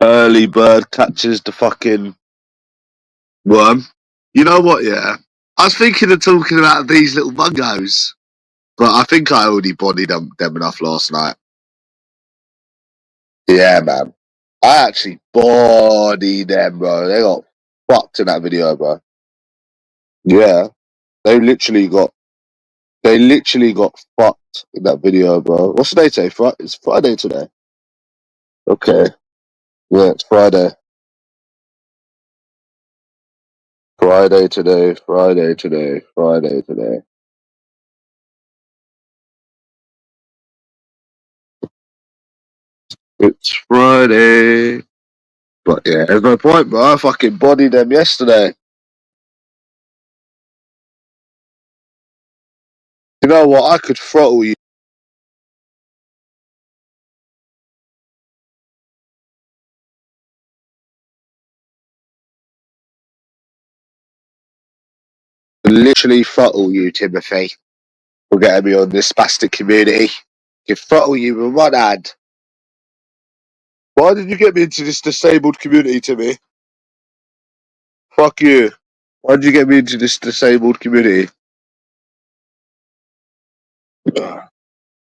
Early bird catches the fucking worm. You know what, yeah? I was thinking of talking about these little mungos, but I think I already bodied them enough last night. Yeah, man. I actually bodied them, bro. They got fucked in that video, bro. Yeah. They literally got fucked in that video, bro. What's the day today? It's Friday today. Okay. Yeah, it's Friday. Friday today. It's Friday. But yeah, there's no point, bro. I fucking bodied them yesterday. You know what? I could throttle you. Literally throttle you, Timothy, for getting me on this spastic community. Can throttle you with one hand. Why did you get me into this disabled community, Timmy? Fuck you. Why did you get me into this disabled community?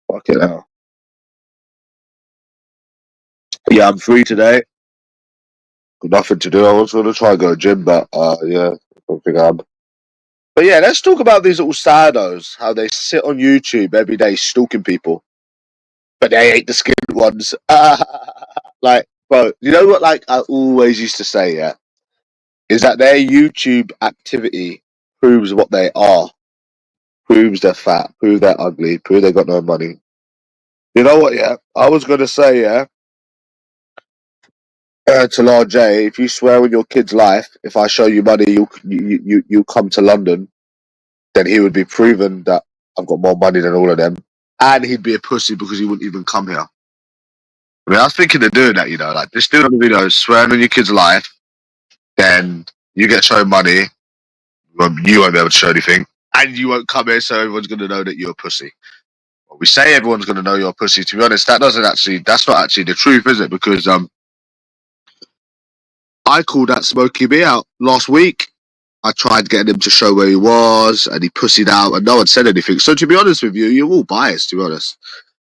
Fucking hell. Yeah, I'm free today. Got nothing to do. I was going to try and go to gym, but yeah, I don't think I'm. But yeah, let's talk about these little saddos, how they sit on YouTube every day stalking people, but they ain't the skinned ones. Like, bro, you know what, like, I always used to say, yeah, is that their YouTube activity proves what they are. Proves they're fat, prove they're ugly, prove they got no money. You know what, yeah? I was going to say, yeah, to Lord J, if you swear on your kid's life, if I show you money, you come to London, then he would be proven that I've got more money than all of them. And he'd be a pussy because he wouldn't even come here. I mean, I was thinking of doing that, you know, like just doing a video, swearing on your kid's life, then you get shown money, you won't be able to show anything, and you won't come here, so everyone's going to know that you're a pussy. Well, we say everyone's going to know you're a pussy. To be honest, that's not actually the truth, is it? Because I called that Smokey me out last week. I tried getting him to show where he was, and he pussied out, and no one said anything. So to be honest with you, you're all biased, to be honest.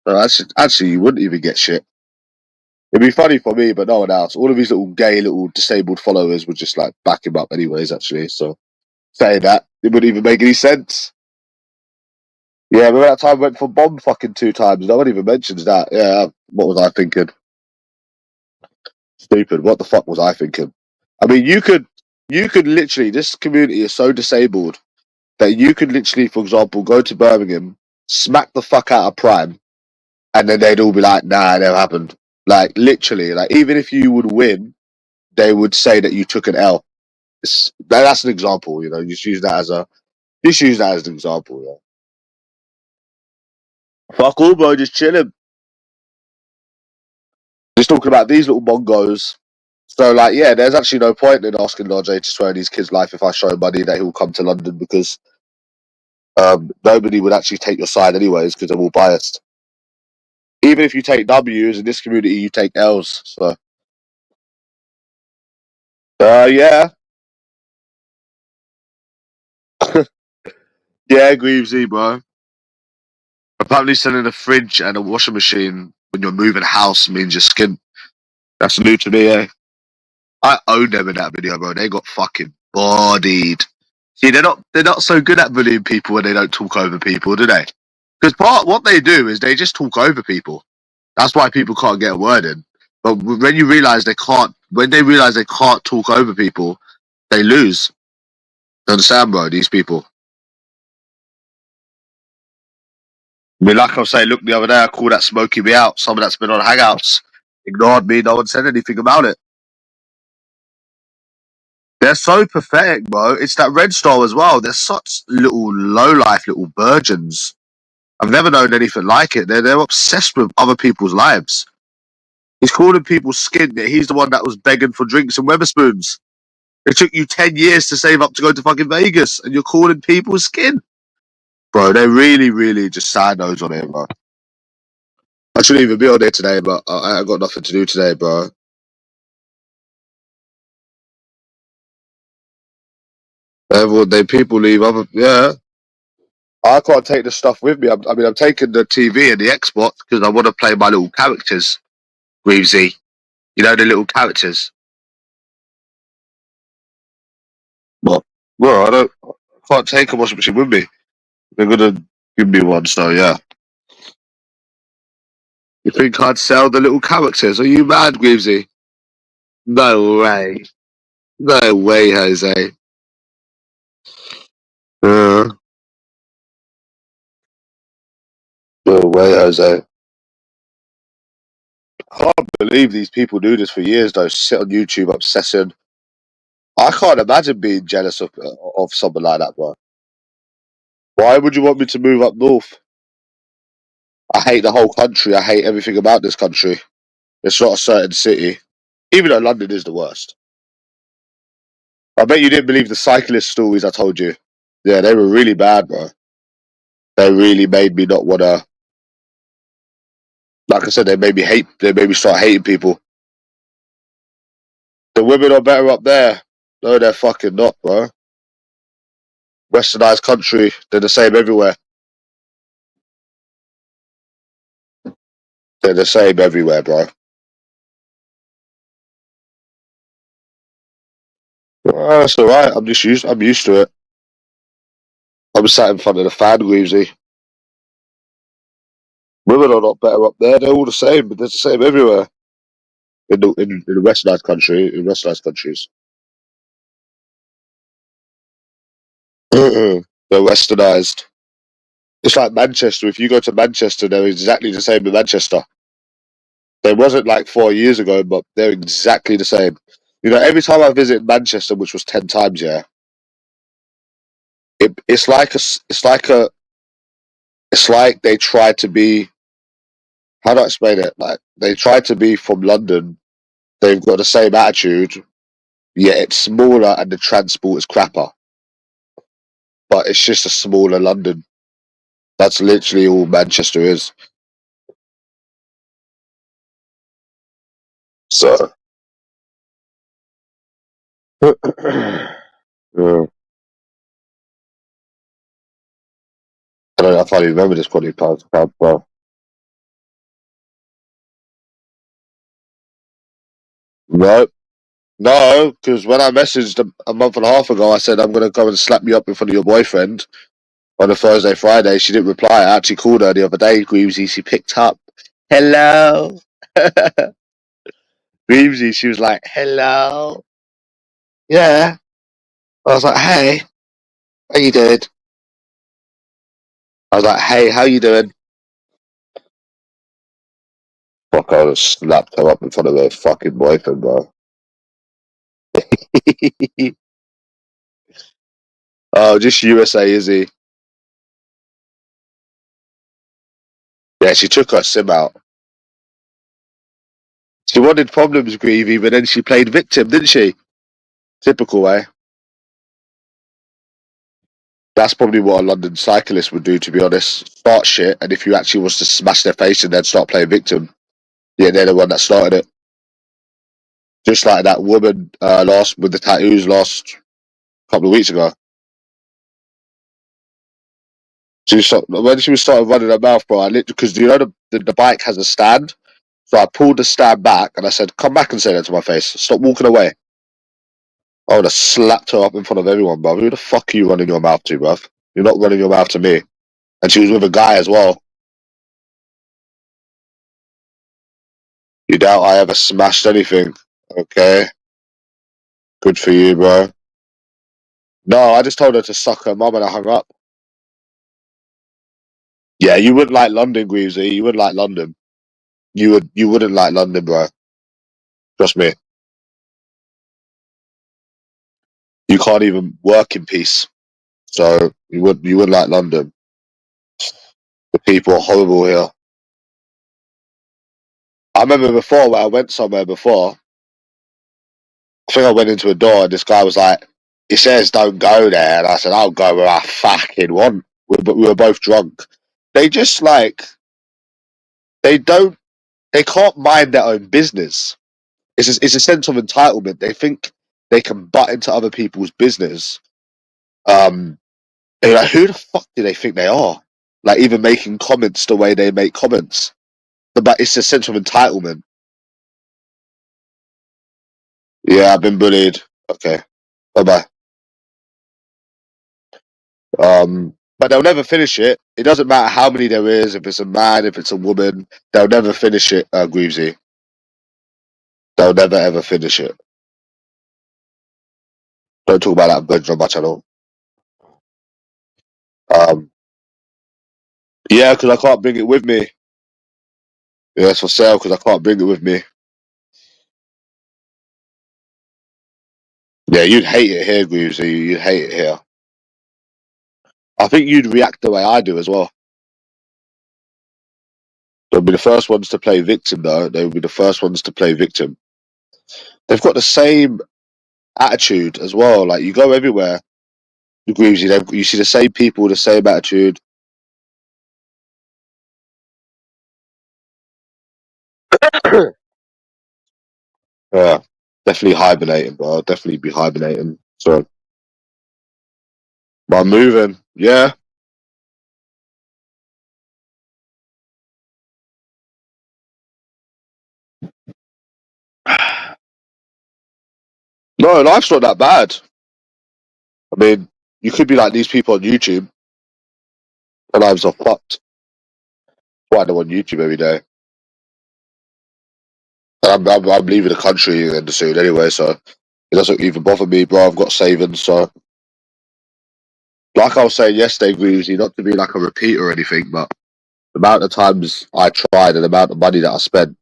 So actually, you wouldn't even get shit. It'd be funny for me, but no one else. All of these little gay, little disabled followers would just like back him up anyways, actually. So saying that, it wouldn't even make any sense. Yeah, remember that time I went for bomb fucking 2 times? No one even mentions that. Yeah, what was I thinking? Stupid. What the fuck was I thinking? I mean, you could literally, this community is so disabled that you could literally, for example, go to Birmingham, smack the fuck out of Prime, and then they'd all be like, nah, it never happened. Like, literally, like, even if you would win, they would say that you took an L. That's an example, you know, just use that as an example, yeah. Fuck all, bro, just chilling. Just talking about these little mongos. So, like, yeah, there's actually no point in asking Najee to swear in his kid's life if I show money that he'll come to London, because nobody would actually take your side anyways, because they're all biased. Even if you take W's in this community, you take L's. So, yeah. Yeah, Greavesy, bro. Apparently selling a fridge and a washing machine when you're moving house means you're skint. That's new to me, eh? I owned them in that video, bro. They got fucking bodied. See, they're not so good at bullying people when they don't talk over people, do they? Because what they do is they just talk over people. That's why people can't get a word in. But when you realize when they realize they can't talk over people, they lose. You understand, bro? These people. I mean, like I was saying, look, the other day I called that Smokey me out. Someone that's been on Hangouts ignored me. No one said anything about it. They're so pathetic, bro. It's that Red Star as well. They're such little low-life, little virgins. I've never known anything like it. They're obsessed with other people's lives. He's calling people skin, yet he's the one that was begging for drinks and Weatherspoons. It took you 10 years to save up to go to fucking Vegas, and you're calling people skin. Bro, they're really, really just sad nose on it, bro. I shouldn't even be on there today, but I got nothing to do today, bro. People leave other, yeah. I can't take the stuff with me. I'm taking the TV and the Xbox because I want to play my little characters, Greavesy. You know, the little characters. But, well, I can't take a washing machine with me. They're going to give me one, so yeah. You think I'd sell the little characters? Are you mad, Greavesy? No way. No way, Jose. Uh, no way, Jose. I can't believe these people do this for years, though. Sit on YouTube obsessing. I can't imagine being jealous of someone like that, bro. Why would you want me to move up north? I hate the whole country. I hate everything about this country. It's not a certain city. Even though London is the worst. I bet you didn't believe the cyclist stories I told you. Yeah, they were really bad, bro. They really made me not wanna. Like I said, they made me hate. They made me start hating people. The women are better up there. No, they're fucking not, bro. Westernized country. They're the same everywhere. They're the same everywhere, bro. That's all right. I'm used to it. I'm sat in front of the fan, Weezy. Women are not better up there. They're all the same, but they're the same everywhere. In the westernized countries. They're westernized. It's like Manchester. If you go to Manchester, they're exactly the same in Manchester. They wasn't like 4 years ago, but they're exactly the same. You know, every time I visit Manchester, which was 10 times, yeah, it's like they try to be. How do I explain it? Like they try to be from London. They've got the same attitude, yet it's smaller and the transport is crapper. But it's just a smaller London. That's literally all Manchester is. So, yeah. I can't even remember this £20 account, bro. No, no, because when I messaged a month and a half ago, I said I'm gonna come and slap you up in front of your boyfriend on a Thursday, Friday. She didn't reply. I actually called her the other day, Greavesy. She picked up. Hello. Greavesy, she was like, hello. Yeah. I was like, hey, how you doing? I was like, hey, how you doing? Fuck, I just slapped her up in front of her fucking boyfriend, bro. Oh, just USA, is he? Yeah, she took her SIM out. She wanted problems, Greavy, but then she played victim, didn't she? Typical, eh? That's probably what a London cyclist would do, to be honest. Start shit, and if you actually was to smash their face and then start playing victim, yeah, they're the one that started it. Just like that woman last with the tattoos last couple of weeks ago. When she was starting running her mouth, bro, I literally, because you know the bike has a stand, so I pulled the stand back and I said, "Come back and say that to my face. Stop walking away." I would have slapped her up in front of everyone, bro. Who the fuck are you running your mouth to, bruv? You're not running your mouth to me. And she was with a guy as well. You doubt I ever smashed anything? Okay, good for you, bro. No, I just told her to suck her mum and I hung up. Yeah, you wouldn't like London, Greavesy. You wouldn't like London. You wouldn't like London, bro. Trust me. You can't even work in peace. So you wouldn't like London. The people are horrible here. I remember before when I went somewhere before, I think I went into a door and this guy was like, he says don't go there, and I said I'll go where I fucking want. We were both drunk. They just like they don't they can't mind their own business. It's a sense of entitlement. They think they can butt into other people's business And you're like, who the fuck do they think they are? Like, even making comments the way they make comments. But it's a sense of entitlement. Yeah, I've been bullied. Okay, bye bye. But they'll never finish it. It doesn't matter how many there is, if it's a man, if it's a woman, they'll never finish it, Greavesy. They'll never ever finish it. Don't talk about that budge on my channel. Yeah, because I can't bring it with me. Yeah, it's for sale because I can't bring it with me. Yeah, you'd hate it here, Greavesy. You'd hate it here. I think you'd react the way I do as well. They'll be the first ones to play victim, though. They'll be the first ones to play victim. They've got the same attitude as well. Like, you go everywhere, Greavesy, you see the same people, the same attitude. Yeah, definitely hibernating, bro. I'll definitely be hibernating. So, but I'm moving. Yeah. No, life's not that bad. I mean, you could be like these people on YouTube. Their lives are fucked. Why they're on YouTube every day. I'm leaving the country in the soon anyway, so it doesn't even bother me, bro. I've got savings, so like I was saying yesterday, Greavesy, not to be like a repeat or anything, but the amount of times I tried and the amount of money that I spent,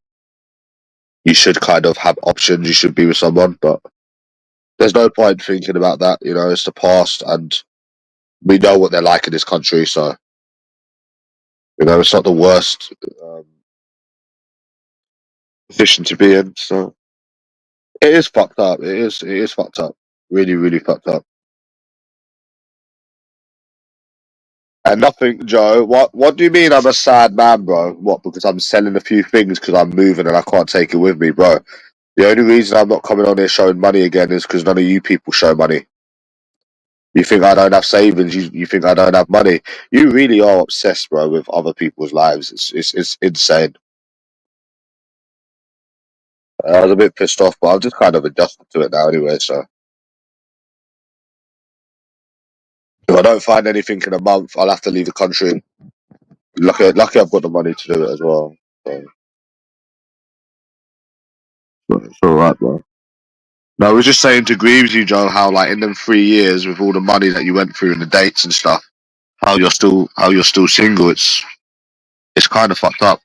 you should kind of have options. You should be with someone, but there's no point thinking about that. You know, it's the past, and we know what they're like in this country, so you know it's not the worst position to be in. So it is fucked up. It is fucked up. Really, really fucked up. And nothing, Joe. What do you mean I'm a sad man, bro? What? Because I'm selling a few things because I'm moving and I can't take it with me, bro. The only reason I'm not coming on here showing money again is because none of you people show money. You think I don't have savings? You think I don't have money? You really are obsessed, bro, with other people's lives. It's insane. I was a bit pissed off, but I've just kind of adjusted to it now anyway. So if I don't find anything in a month, I'll have to leave the country. Lucky I've got the money to do it as well. So it's all right, bro. No, I was just saying to Greaves, you Joe, how like in them 3 years with all the money that you went through and the dates and stuff, how you're still single. It's kind of fucked up.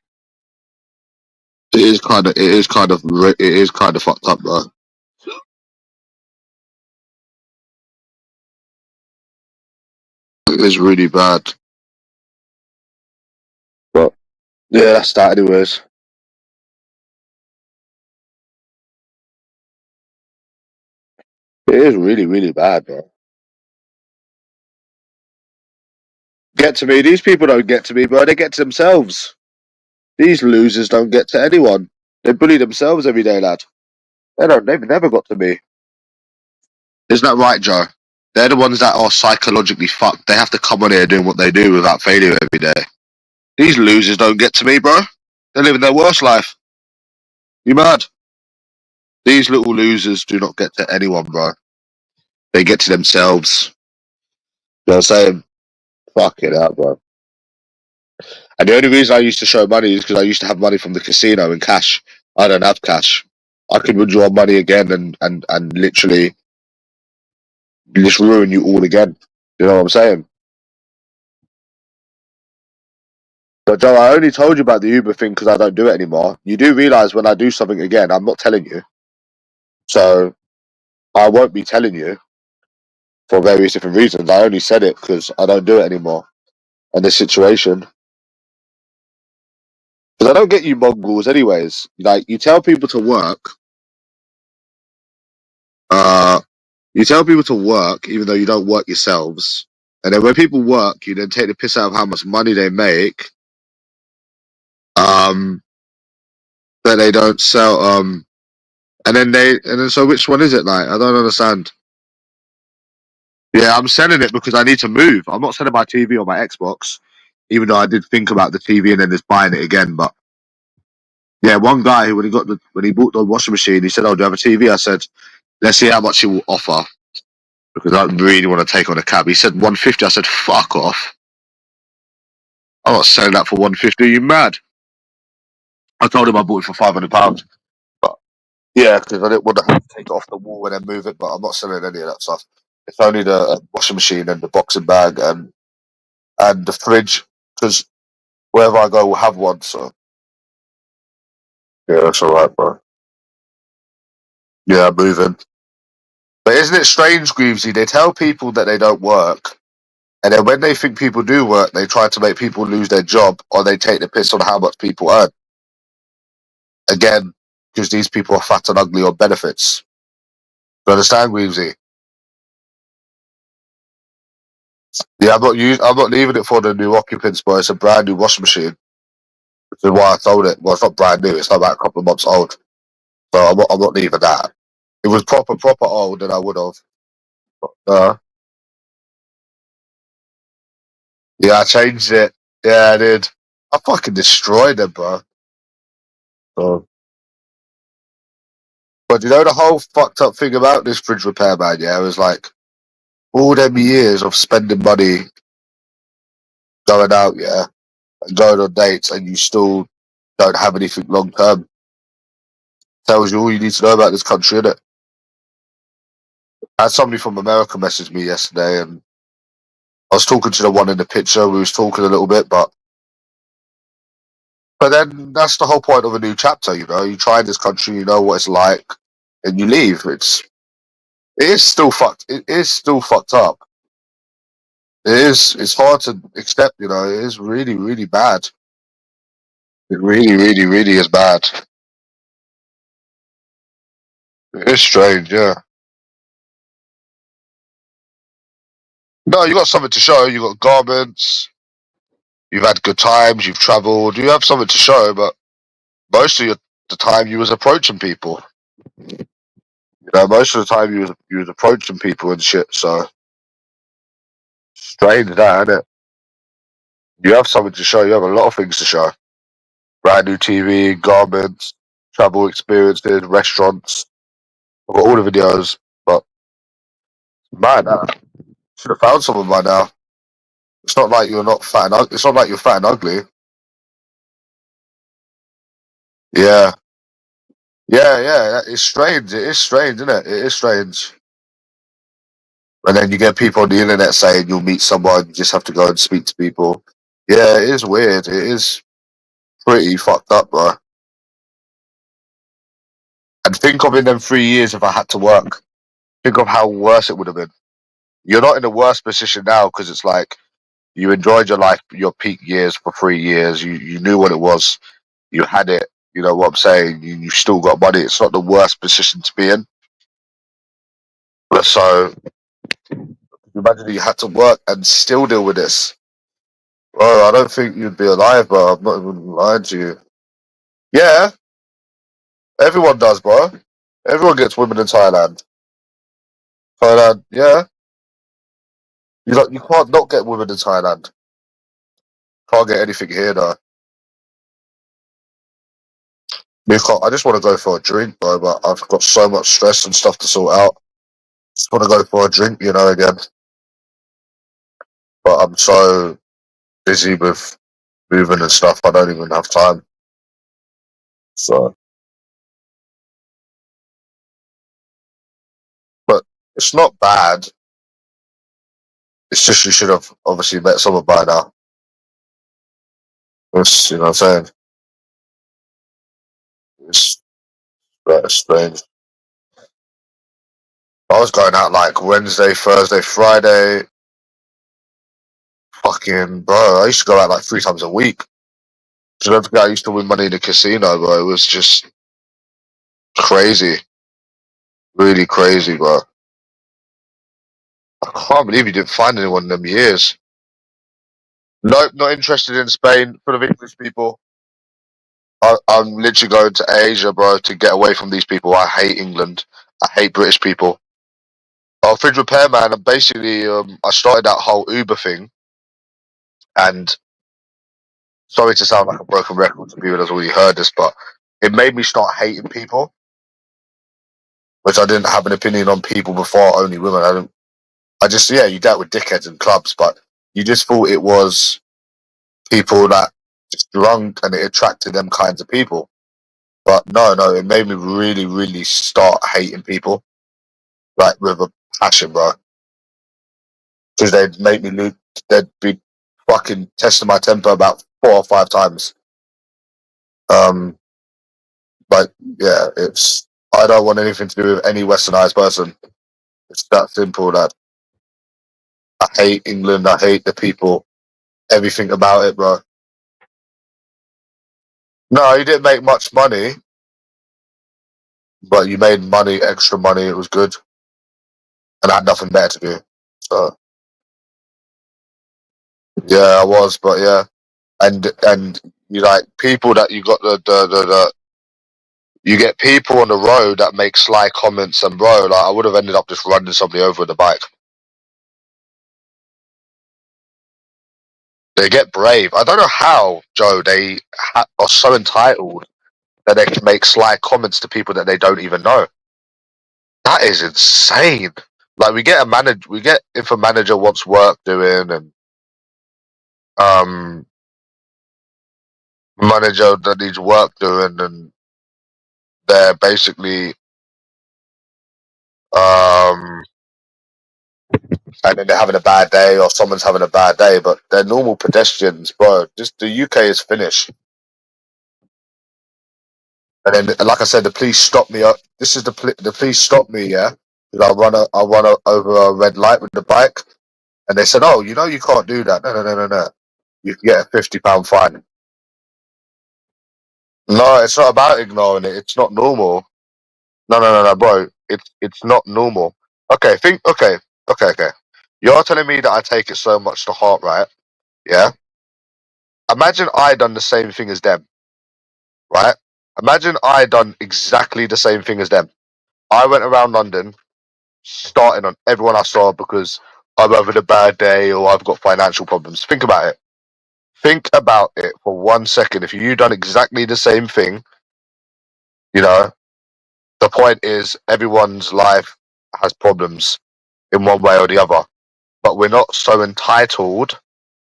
It is kind of fucked up, bro. It is really bad. But yeah, that's that. Anyways, it is really really bad, bro. Get to me. These people don't get to me, bro. They get to themselves. These losers don't get to anyone. They bully themselves every day, lad. They don't. They've never got to me. Isn't that right, Joe? They're the ones that are psychologically fucked. They have to come on here doing what they do without failure every day. These losers don't get to me, bro. They're living their worst life. You mad? These little losers do not get to anyone, bro. They get to themselves. You know what I'm saying? Fuck it out, bro. And the only reason I used to show money is because I used to have money from the casino in cash. I don't have cash. I could withdraw money again and literally just ruin you all again. You know what I'm saying? But Joe, I only told you about the Uber thing because I don't do it anymore. You do realize when I do something again, I'm not telling you. So I won't be telling you for various different reasons. I only said it because I don't do it anymore. And this situation, because I don't get you mongrels anyways. Like you tell people to work, uh, you tell people to work even though you don't work yourselves. And then when people work, you then take the piss out of how much money they make. Um, but they don't sell. And then so which one is it? Like I don't understand. Yeah, I'm selling it because I need to move. I'm not selling my TV or my Xbox, even though I did think about the TV and then just buying it again. But yeah, one guy when he bought the washing machine, he said, "Oh, do you have a TV?" I said, "Let's see how much he will offer because I really want to take on a cab." He said 150. I said, "Fuck off! I'm not selling that for 150. Are you mad?" I told him I bought it for £500. But yeah, because I didn't want to have to take it off the wall and then move it. But I'm not selling any of that stuff. It's only the washing machine and the boxing bag and the fridge because wherever I go, we'll have one. So yeah, that's all right, bro. Yeah, I'm moving. But isn't it strange, Greavesy? They tell people that they don't work, and then when they think people do work, they try to make people lose their job, or they take the piss on how much people earn. Again, because these people are fat and ugly on benefits. Do you understand, Greavesy? Yeah, I'm not leaving it for the new occupants, but it's a brand new washing machine. Which is why I sold it. Well, it's not brand new. It's not about a couple of months old. So I'm not leaving that. If it was proper old, then I would have. Uh, yeah, I changed it. Yeah, I did. I fucking destroyed them, bro. So, but you know the whole fucked up thing about this fridge repair man, yeah, was like all them years of spending money going out, yeah, and going on dates, and you still don't have anything long term. Tells you all you need to know about this country, innit? I had somebody from America message me yesterday, and I was talking to the one in the picture. We was talking a little bit, but then that's the whole point of a new chapter. You know, you try this country, you know what it's like, and you leave. It is still fucked. It is still fucked up. It is. It's hard to accept. You know, it is really, really bad. It really, really, really is bad. It is strange. Yeah. No, you got something to show. You got garments. You've had good times. You've travelled. You have something to show, but most of the time you was approaching people. You know, most of the time you was approaching people and shit. So strange that, isn't it? You have something to show. You have a lot of things to show. Brand new TV, garments, travel experiences, restaurants. I've got all the videos, but man, should have found someone by now. It's not like you're not fat and ugly. It's not like you're fat and ugly. Yeah, yeah. It's strange. It is strange, isn't it? It is strange. And then you get people on the internet saying you'll meet someone, you just have to go and speak to people. Yeah, it is weird. It is pretty fucked up, bro. And think of in them 3 years if I had to work. Think of how worse it would have been. You're not in a worse position now because it's like you enjoyed your life, your peak years for 3 years. You knew what it was. You had it. You know what I'm saying? You still got money. It's not the worst position to be in. So imagine you had to work and still deal with this. Bro, I don't think you'd be alive, bro. I'm not even lying to you. Yeah, everyone does, bro. Everyone gets women in Thailand. Thailand, yeah. You can't not get women in Thailand. Can't get anything here though. I just want to go for a drink, bro. But I've got so much stress and stuff to sort out. Just want to go for a drink, again. But I'm so busy with moving and stuff. I don't even have time. So, but it's not bad. It's just you should have obviously met someone by now. It's, you know what I'm saying? It's strange. I was going out like Wednesday, Thursday, Friday. Fucking bro, I used to go out like 3 times a week. So don't forget, I used to win money in the casino, bro. It was just crazy, really crazy, bro. I can't believe you didn't find anyone in them years. Nope, not interested in Spain. Full of English people. I'm literally going to Asia, bro, to get away from these people. I hate England. I hate British people. Oh, fridge repairman, and basically, I started that whole Uber thing, and sorry to sound like a broken record to people that's already heard this, but it made me start hating people, which I didn't have an opinion on people before, only women. I just, yeah, you dealt with dickheads in clubs, but you just thought it was people that just drunk and it attracted them kinds of people. But no, it made me really, really start hating people, like with a passion, bro. Because they'd make me lose, they'd be fucking testing my temper about 4 or 5 times. Um, but yeah, I don't want anything to do with any westernized person. It's that simple that I hate England, I hate the people, everything about it, bro. No, you didn't make much money, but you made money, extra money, it was good. And I had nothing better to do. So yeah, I was, but yeah. And you like people that you got the you get people on the road that make sly comments, and bro, like I would have ended up just running somebody over with a bike. They get brave. I don't know how, Joe, they are so entitled that they can make sly comments to people that they don't even know. That is insane. Like we get if a manager wants work doing, and um manager that needs work doing, and they're basically um and then they're having a bad day or someone's having a bad day, but they're normal pedestrians, bro. Just the UK is finished. And then, like I said, the police stopped me up. This is the police stopped me, yeah. Because I run over a red light with the bike, and they said, "Oh, you know you can't do that. No. You can get a £50 fine." No, it's not about ignoring it. It's not normal. No, bro. It's not normal. Okay, okay. You're telling me that I take it so much to heart, right? Yeah. Imagine I done the same thing as them, right? Imagine I done exactly the same thing as them. I went around London, starting on everyone I saw because I'm having a bad day or I've got financial problems. Think about it. Think about it for 1 second. If you done exactly the same thing, you know, the point is everyone's life has problems in one way or the other. But we're not so entitled,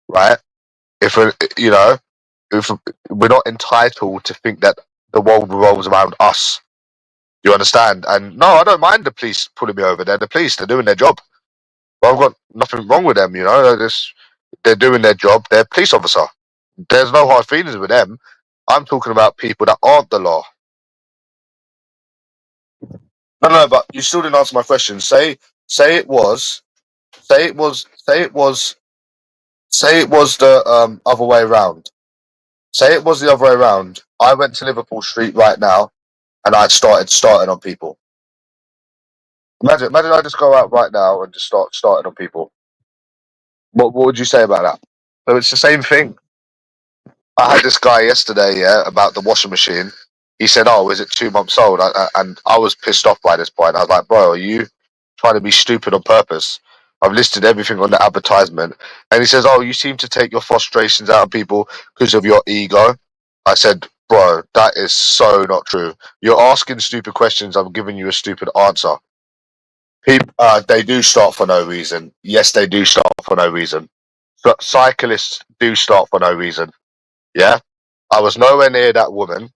right? If we you know, if we're not entitled to think that the world revolves around us. You understand? And no, I don't mind the police pulling me over. They're the police. They're doing their job. Well, I've got nothing wrong with them. You know, they're doing their job. They're a police officer. There's no hard feelings with them. I'm talking about people that aren't the law. No, but you still didn't answer my question. Say it was, say it was, say it was, say it was the other way around. Say it was the other way around. I went to Liverpool Street right now, and I started on people. Imagine I just go out right now and just starting on people. What would you say about that? So it's the same thing. I had this guy yesterday, yeah, about the washing machine. He said, "Oh, is it 2 months old?" And I was pissed off by this point. I was like, "Bro, are you trying to be stupid on purpose?" I've listed everything on the advertisement, and he says, "Oh, you seem to take your frustrations out of people because of your ego." I said, "Bro, that is so not true. You're asking stupid questions. I'm giving you a stupid answer." People, they do start for no reason. Yes, they do start for no reason. But cyclists do start for no reason. Yeah, I was nowhere near that woman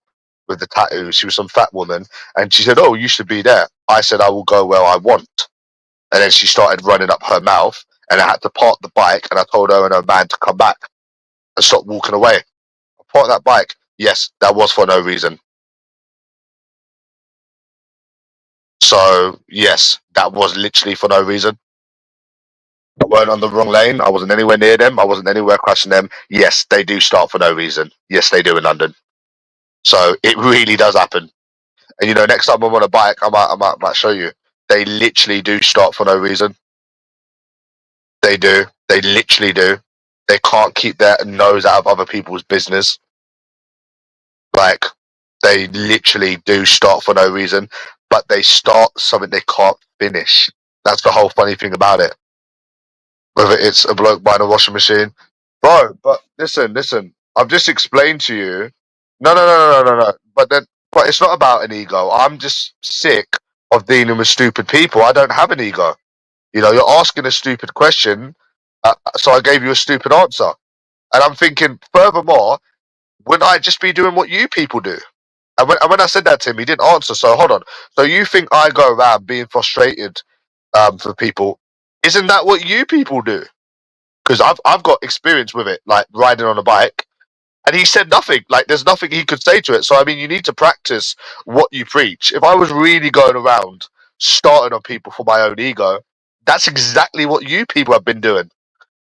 with the tattoo. She was some fat woman, and she said, "Oh, you should be there." I said, "I will go where I want." And then she started running up her mouth, and I had to park the bike, and I told her and her man to come back and stop walking away. I parked that bike. Yes, that was for no reason. So yes, that was literally for no reason. I weren't on the wrong lane. I wasn't anywhere near them. I wasn't anywhere crashing them. Yes, they do start for no reason. Yes, they do in London. So it really does happen. And you know, next time I'm on a bike, I might show you. They literally do start for no reason. They do. They literally do. They can't keep their nose out of other people's business. Like they literally do start for no reason, but they start something they can't finish. That's the whole funny thing about it. Whether it's a bloke buying a washing machine, bro. But listen. I've just explained to you. No. But it's not about an ego. I'm just sick of dealing with stupid people. I don't have an ego. You know, you're asking a stupid question, so I gave you a stupid answer. And I'm thinking, furthermore, wouldn't I just be doing what you people do? And when I said that to him, he didn't answer. So hold on. So you think I go around being frustrated for people? Isn't that what you people do? Because I've got experience with it, like riding on a bike. And he said nothing. Like there's nothing he could say to it. So I mean, you need to practice what you preach. If I was really going around starting on people for my own ego, that's exactly what you people have been doing.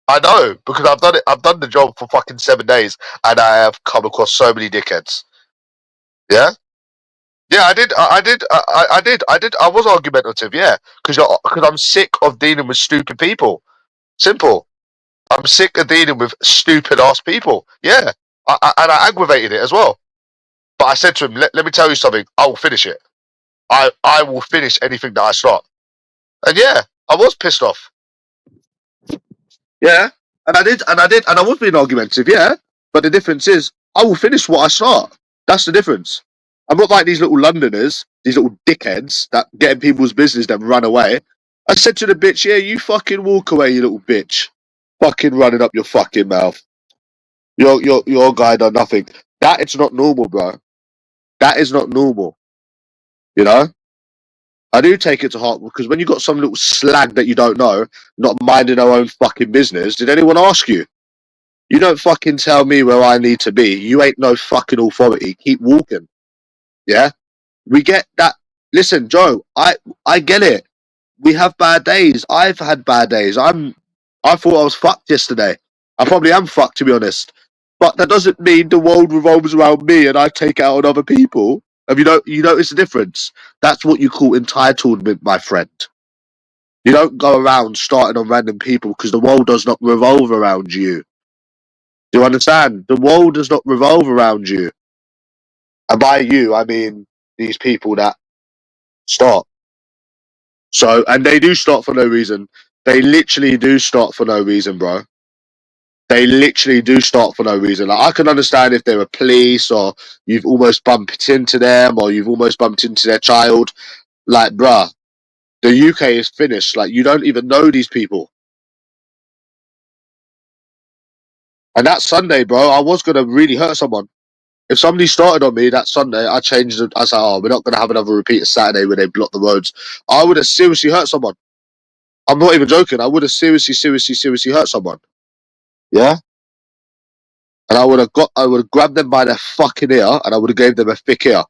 I know because I've done it. I've done the job for fucking 7 days, and I have come across so many dickheads. Yeah, yeah, I did. I did. I was argumentative. Yeah, because I'm sick of dealing with stupid people. Simple. I'm sick of dealing with stupid ass people. Yeah, and I aggravated it as well. But I said to him, let me tell you something. I will finish it. I will finish anything that I start. And yeah, I was pissed off. Yeah, and I was being argumentative. Yeah, but the difference is, I will finish what I start. That's the difference. I'm not like these little Londoners, these little dickheads that get in people's business then run away. I said to the bitch, yeah, you fucking walk away, you little bitch. Fucking running up your fucking mouth. Your guy done nothing. That is not normal, bro. That is not normal. You know? I do take it to heart because when you got some little slag that you don't know, not minding our own fucking business, did anyone ask you? You don't fucking tell me where I need to be. You ain't no fucking authority. Keep walking. Yeah? We get that. Listen, Joe, I get it. We have bad days. I've had bad days. I thought I was fucked yesterday. I probably am fucked, to be honest. But that doesn't mean the world revolves around me and I take it out on other people. Have you notice the difference? That's what you call entitlement, my friend. You don't go around starting on random people because the world does not revolve around you. Do you understand? The world does not revolve around you. And by you, I mean these people that start. So, and they do start for no reason. They literally do start for no reason, bro. They literally do start for no reason. Like, I can understand if they're a police or you've almost bumped into them or you've almost bumped into their child. Like, bruh, the UK is finished. Like, you don't even know these people. And that Sunday, bro, I was going to really hurt someone. If somebody started on me that Sunday, I changed it. I said, oh, we're not going to have another repeat of Saturday where they block the roads. I would have seriously hurt someone. I'm not even joking. I would have seriously hurt someone. Yeah? And I would have grabbed them by their fucking ear and I would have gave them a thick ear.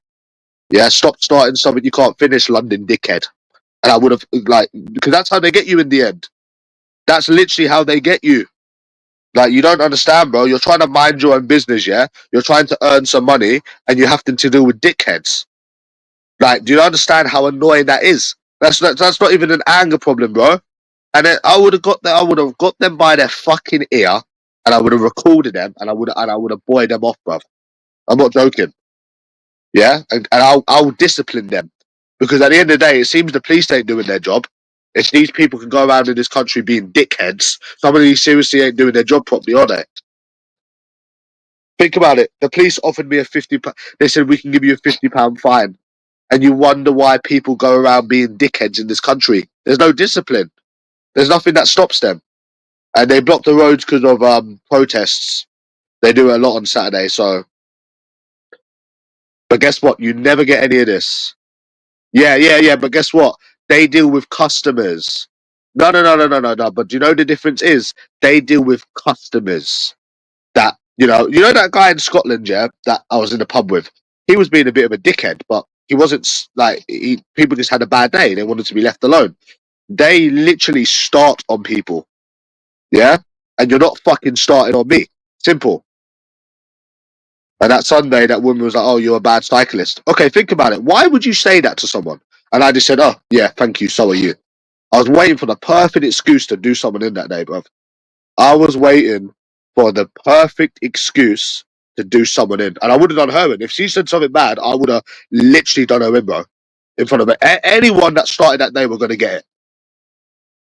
Yeah, stop starting something you can't finish, London dickhead. And I would have, like, because that's how they get you in the end. That's literally how they get you. Like, you don't understand, bro. You're trying to mind your own business, yeah? You're trying to earn some money and you have to deal with dickheads. Like, do you understand how annoying that is? That's not even an anger problem, bro. And then I would have got them by their fucking ear and I would have recorded them and I would have buoyed them off, bro. I'm not joking. Yeah, and I'll discipline them because at the end of the day, it seems the police ain't doing their job. If these people can go around in this country being dickheads, some of these seriously ain't doing their job properly, are they? Think about it. The police offered me a £50. They said we can give you a £50 fine, and you wonder why people go around being dickheads in this country. There's no discipline. There's nothing that stops them, and they block the roads because of protests. They do it a lot on Saturday. So, but guess what? You never get any of this. Yeah. But guess what? They deal with customers. No. But do you know the difference is they deal with customers. That you know that guy in Scotland, yeah, that I was in the pub with. He was being a bit of a dickhead, but he wasn't like people just had a bad day. They wanted to be left alone. They literally start on people, yeah, and you're not fucking starting on me. Simple. And that Sunday, that woman was like, "Oh, you're a bad cyclist." Okay, think about it. Why would you say that to someone? And I just said, "Oh, yeah, thank you. So are you." I was waiting for the perfect excuse to do someone in that day, bro. I was waiting for the perfect excuse to do someone in. And I would have done her in. If she said something bad, I would have literally done her in, bro. In front of her. Anyone that started that day were going to get it.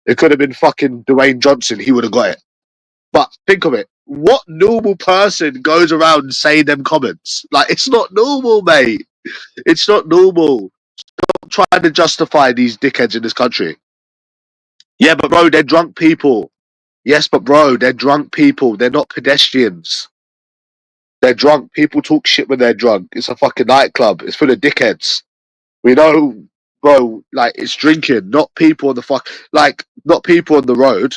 It could have been fucking Dwayne Johnson. He would have got it. But think of it. What normal person goes around saying them comments? Like, it's not normal, mate. It's not normal. Stop trying to justify these dickheads in this country. Yeah, but bro, they're drunk people. Yes, but bro, they're drunk people. They're not pedestrians. They're drunk. People talk shit when they're drunk. It's a fucking nightclub. It's full of dickheads. We know, bro, like, it's drinking, not people on the not people on the road.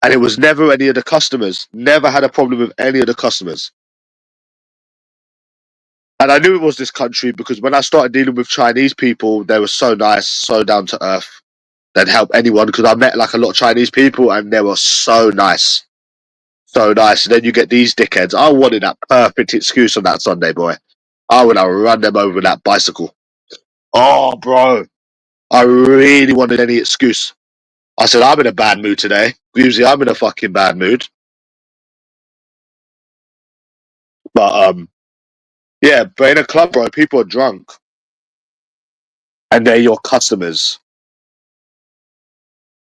And it was never any of the customers. Never had a problem with any of the customers. And I knew it was this country because when I started dealing with Chinese people, they were so nice, so down to earth. They'd help anyone because I met like a lot of Chinese people and they were so nice. So nice. And then you get these dickheads. I wanted that perfect excuse on that Sunday, boy. I would have run them over with that bicycle. Oh, bro. I really wanted any excuse. I said, I'm in a bad mood today. Usually I'm in a fucking bad mood. But, yeah, but in a club, bro, people are drunk. And they're your customers.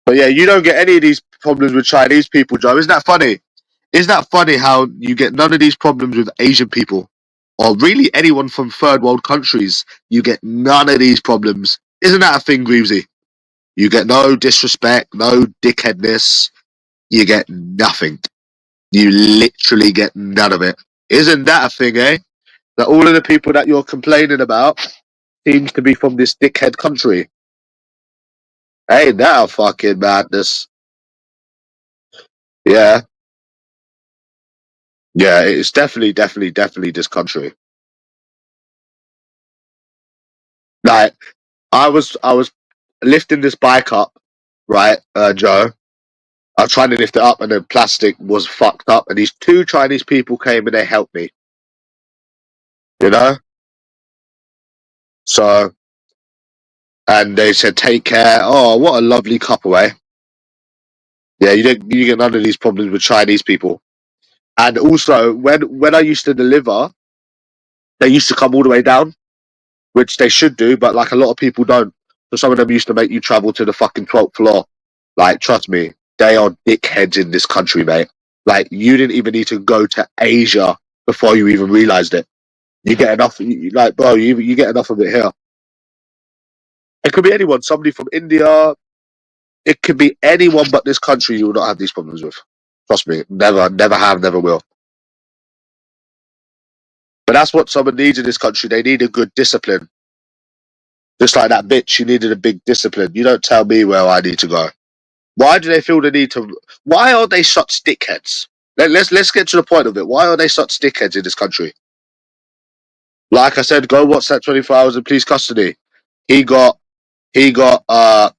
But yeah, you don't get any of these problems with Chinese people, Joe. Isn't that funny? Isn't that funny how you get none of these problems with Asian people? Or really anyone from third world countries, you get none of these problems. Isn't that a thing, Greavesy? You get no disrespect, no dickheadness. You get nothing. You literally get none of it. Isn't that a thing, eh? That all of the people that you're complaining about seems to be from this dickhead country. Ain't that a fucking madness? Yeah. Yeah, it's definitely this country. Like, I was lifting this bike up, right, Joe. I was trying to lift it up and the plastic was fucked up and these two Chinese people came and they helped me. You know? So, and they said, take care. Oh, what a lovely couple, eh? Yeah, you get none of these problems with Chinese people. And also, when I used to deliver, they used to come all the way down, which they should do, but like a lot of people don't. So some of them used to make you travel to the fucking 12th floor. Like, trust me, they are dickheads in this country, mate. Like, you didn't even need to go to Asia before you even realised it. You get enough, like, bro, you get enough of it here. It could be anyone, somebody from India. It could be anyone but this country you will not have these problems with. Trust me, never have, never will. But that's what someone needs in this country. They need a good discipline. Just like that bitch, she needed a big discipline. You don't tell me where I need to go. Why do they feel the need to? Why are they such dickheads? Let's get to the point of it. Why are they such dickheads in this country? Like I said, go watch that 24 hours in police custody. He got uh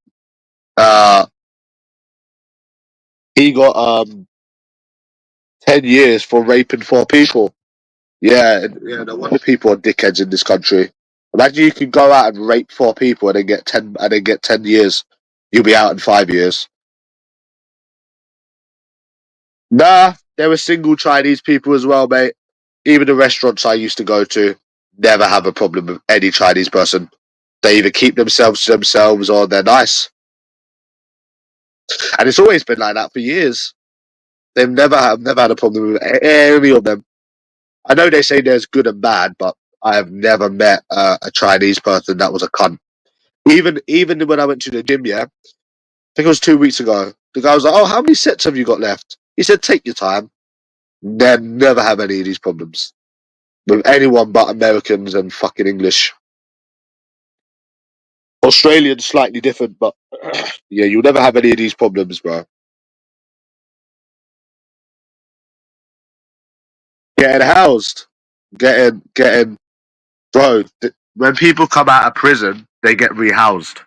he got 10 years for raping 4 people. Yeah, no wonder people are dickheads in this country. Imagine you can go out and rape 4 people and then get 10 years. You'll be out in 5 years. Nah, there were single Chinese people as well, mate. Even the restaurants I used to go to never have a problem with any Chinese person. They either keep themselves to themselves or they're nice. And it's always been like that for years. They've never had a problem with any of them. I know they say there's good and bad, but I have never met a Chinese person that was a cunt. Even when I went to the gym, yeah, I think it was 2 weeks ago. The guy was like, "Oh, how many sets have you got left?" He said, "Take your time." Never have any of these problems with anyone but Americans and fucking English. Australians slightly different, but yeah, you'll never have any of these problems, bro. Getting housed, getting, bro. When people come out of prison, they get rehoused.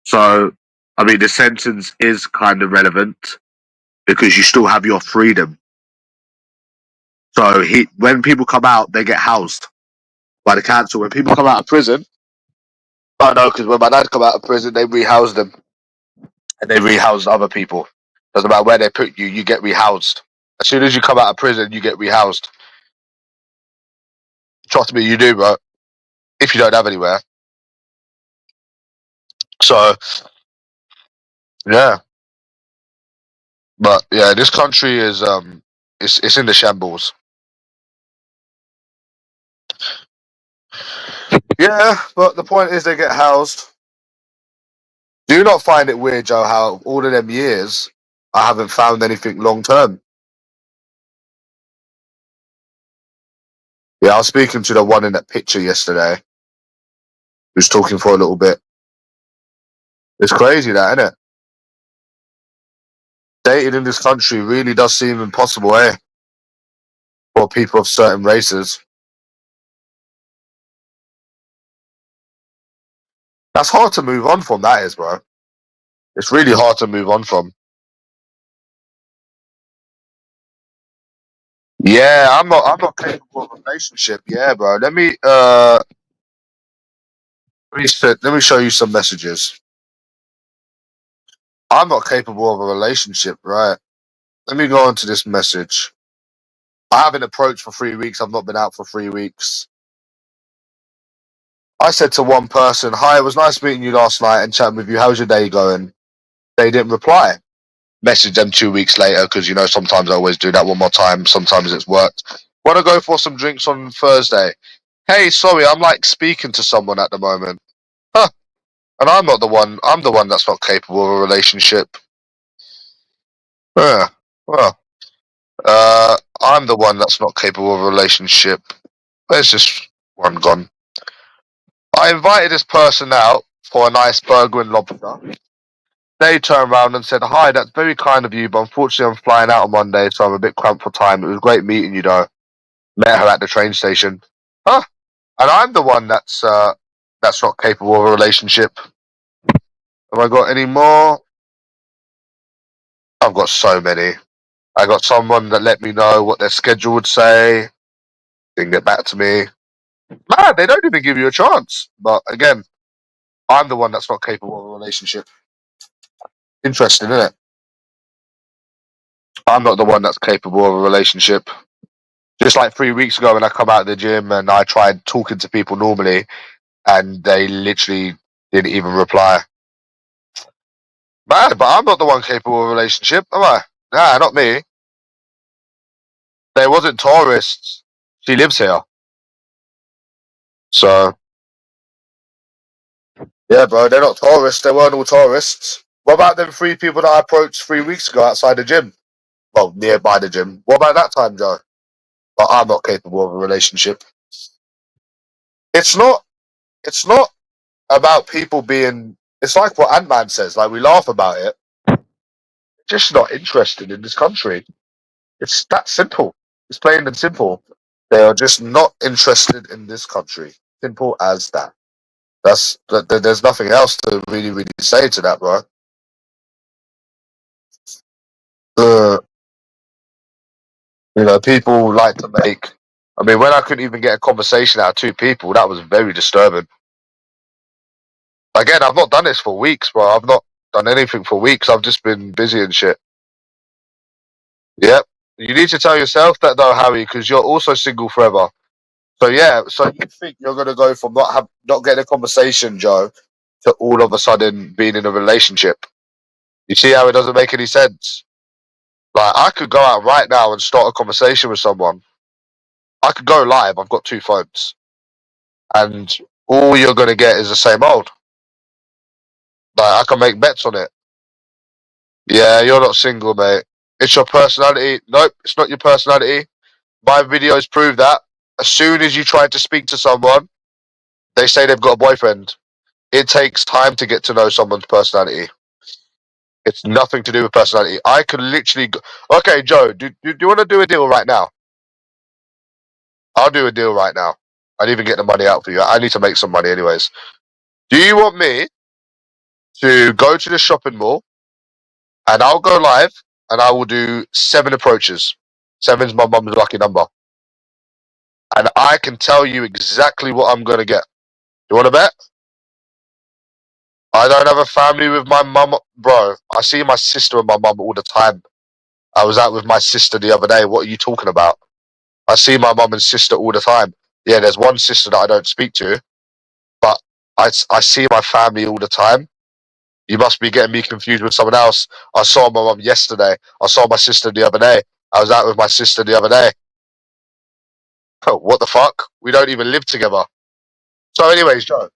So, I mean, the sentence is kind of relevant because you still have your freedom. So when people come out, they get housed by the council. When people come out of prison, I know because when my dad come out of prison, they rehouse them and they rehouse other people. Doesn't matter where they put you, you get rehoused. As soon as you come out of prison, you get rehoused. Trust me, you do, bro. If you don't have anywhere. So yeah, but yeah, this country is it's in the shambles. Yeah, but the point is they get housed. Do you not find it weird, Joe, how all of them years I haven't found anything long term? Yeah, I was speaking to the one in that picture yesterday who's talking for a little bit. It's crazy that, isn't it? Dating in this country really does seem impossible, eh? For people of certain races. That's hard to move on from, that is, bro. It's really hard to move on from. Yeah, I'm not capable of a relationship. Yeah, bro. Let me show you some messages. I'm not capable of a relationship, right? Let me go on to this message. I haven't approached for 3 weeks. I've not been out for 3 weeks. I said to one person, "Hi, it was nice meeting you last night and chatting with you. How's your day going?" They didn't reply. Message them 2 weeks later because, you know, sometimes I always do that one more time. Sometimes it's worked. Want to go for some drinks on Thursday? Hey, sorry, I'm like speaking to someone at the moment. Huh. And I'm not the one. I'm the one that's not capable of a relationship. Yeah. Well, I'm the one that's not capable of a relationship. Where's this one gone? I invited this person out for a nice burger and lobster. They turned around and said, "Hi, that's very kind of you, but unfortunately I'm flying out on Monday, so I'm a bit cramped for time. It was great meeting you, though." Met her at the train station. Huh? And I'm the one that's not capable of a relationship. Have I got any more? I've got so many. I got someone that let me know what their schedule would say. Didn't get back to me. Man, they don't even give you a chance. But again, I'm the one that's not capable of a relationship. Interesting, isn't it? I'm not the one that's capable of a relationship. Just like 3 weeks ago when I come out of the gym and I tried talking to people normally and they literally didn't even reply. Man, but I'm not the one capable of a relationship, am I? Nah, not me. They wasn't tourists. She lives here. So, yeah, bro, they're not tourists. They weren't all tourists. What about them 3 people that I approached 3 weeks ago outside the gym? Well, nearby the gym. What about that time, Joe? But I'm not capable of a relationship. It's not. It's not about people being. It's like what Ant-Man says. Like we laugh about it. Just not interested in this country. It's that simple. It's plain and simple. They are just not interested in this country. Simple as that. There's nothing else to really say to that, bro. Uh, people like to make. I mean, when I couldn't even get a conversation out of 2 people, that was very disturbing. Again, I've not done this for weeks, bro. I've not done anything for weeks. I've just been busy and shit. Yep. You need to tell yourself that though, Harry, because you're also single forever. So yeah, so you think you're gonna go from not getting a conversation, Joe, to all of a sudden being in a relationship? You see how it doesn't make any sense? Like I could go out right now and start a conversation with someone. I could go live. I've got 2 phones, and all you're gonna get is the same old. Like I can make bets on it. Yeah, you're not single, mate. It's your personality. Nope, it's not your personality. My videos prove that. As soon as you try to speak to someone, they say they've got a boyfriend. It takes time to get to know someone's personality. It's nothing to do with personality. I could literally go, okay, Joe, do you want to do a deal right now? I'll do a deal right now. I'd even get the money out for you. I need to make some money anyways. Do you want me to go to the shopping mall and I'll go live and I will do 7 approaches? Seven's my mum's lucky number. And I can tell you exactly what I'm going to get. You want to bet? I don't have a family with my mum, bro. I see my sister and my mum all the time. I was out with my sister the other day. What are you talking about? I see my mum and sister all the time. Yeah, there's one sister that I don't speak to, but I see my family all the time. You must be getting me confused with someone else. I saw my mum yesterday. I saw my sister the other day. I was out with my sister the other day. Oh, what the fuck? We don't even live together. So, anyways, Joe,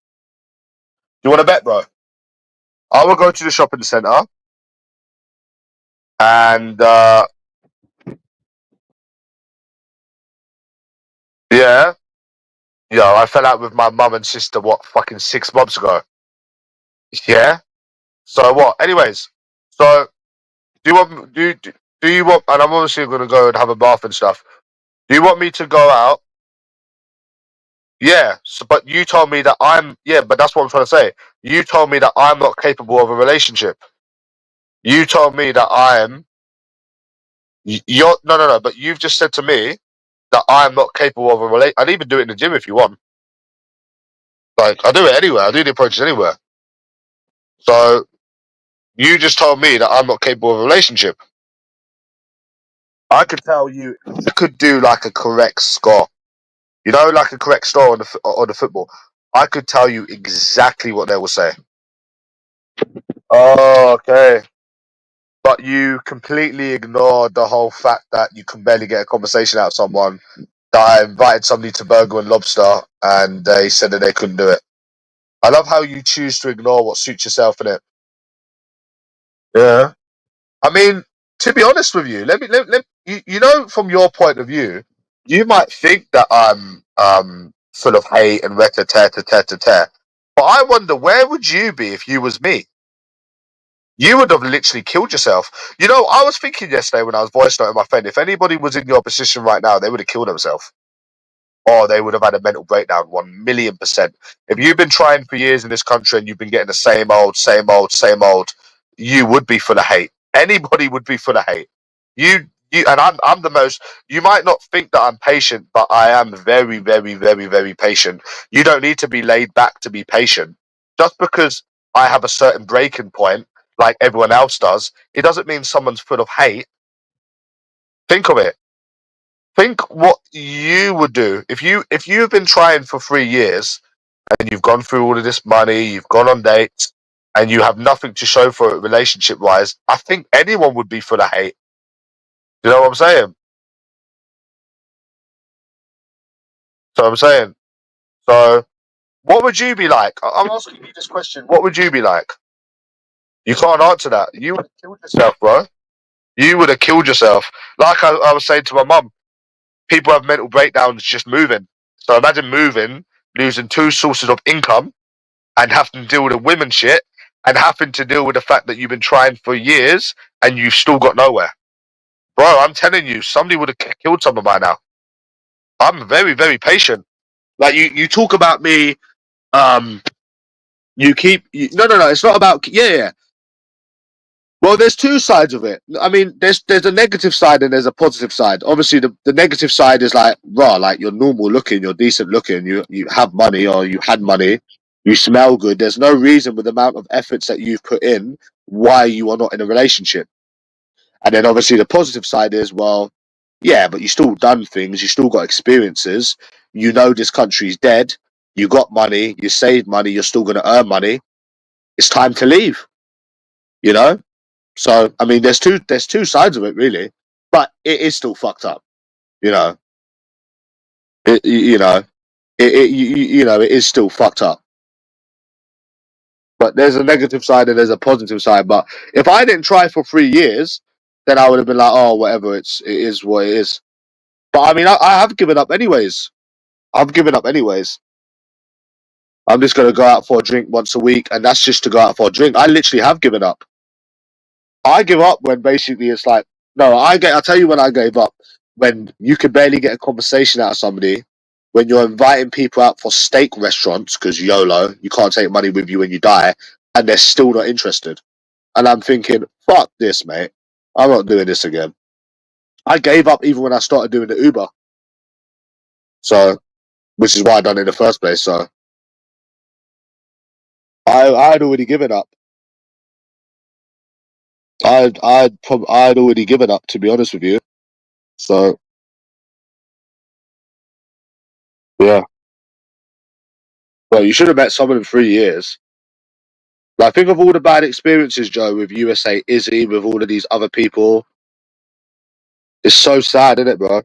you want to bet, bro? I will go to the shopping centre and yeah, I fell out with my mum and sister what fucking 6 months ago. Yeah. So what? Anyways, so do you want do you want? And I'm obviously going to go and have a bath and stuff. Do you want me to go out? Yeah. So, but you told me that I'm. Yeah, but that's what I'm trying to say. You told me that I'm not capable of a relationship. You told me that I'm. You're no. But you've just said to me that I'm not capable of a relate. I'd even do it in the gym if you want. Like I do it anywhere. I do the approaches anywhere. So you just told me that I'm not capable of a relationship. I could tell you. I could do like a correct score. You know, like a correct score on the football. I could tell you exactly what they will say. Oh, okay. But you completely ignored the whole fact that you can barely get a conversation out of someone. That I invited somebody to Burger and Lobster, and they said that they couldn't do it. I love how you choose to ignore what suits yourself in it. Yeah. I mean, to be honest with you, let you know from your point of view, you might think that I'm full of hate and reta. But I wonder where would you be if you was me? You would have literally killed yourself. You know, I was thinking yesterday when I was voice noting my friend, if anybody was in your position right now, they would have killed themselves. Or they would have had a mental breakdown 1,000,000%. If you've been trying for years in this country and you've been getting the same old, you would be full of hate. Anybody would be full of hate. You, and I'm the most. You might not think that I'm patient, but I am very, very, very, very patient. You don't need to be laid back to be patient. Just because I have a certain breaking point, like everyone else does, it doesn't mean someone's full of hate. Think of it. Think what you would do if you've been trying for 3 years and you've gone through all of this money, you've gone on dates, and you have nothing to show for it relationship wise. I think anyone would be full of hate. You know what I'm saying? So I'm saying. So what would you be like? I'm asking you this question. What would you be like? You can't answer that. You would have killed yourself, bro. You would have killed yourself. Like I was saying to my mum, people have mental breakdowns just moving. So imagine moving, losing two sources of income, and having to deal with the women shit, and having to deal with the fact that you've been trying for years and you've still got nowhere. Bro, I'm telling you, somebody would have killed someone by now. I'm very, very patient. Like you talk about me. Um, no. It's not about yeah. Well, there's two sides of it. I mean, there's a negative side and there's a positive side. Obviously, the negative side is like raw, like you're normal looking, you're decent looking, you have money or you had money, you smell good. There's no reason with the amount of efforts that you've put in why you are not in a relationship. And then obviously the positive side is well, yeah, but you still done things, you still got experiences. You know this country's dead. You got money, you saved money, you're still going to earn money. It's time to leave. You know. So I mean, there's two sides of it really, but it is still fucked up. You know, it you know you know it is still fucked up. But there's a negative side and there's a positive side. But if I didn't try for 3 years, then I would have been like, oh, whatever. It is what it is. But I mean, I have given up anyways. I've given up anyways. I'm just gonna go out for a drink once a week, and that's just to go out for a drink. I literally have given up. I give up when basically it's like, no, I'll tell you when I gave up. When you can barely get a conversation out of somebody, when you're inviting people out for steak restaurants, because YOLO, you can't take money with you when you die, and they're still not interested. And I'm thinking, fuck this, mate. I'm not doing this again. I gave up even when I started doing the Uber. So, which is why I done it in the first place. So, I'd already given up. I'd already given up, to be honest with you. So, yeah. Well, you should have met someone in 3 years. Like, think of all the bad experiences, Joe, with USA Izzy, with all of these other people. It's so sad, isn't it, bro?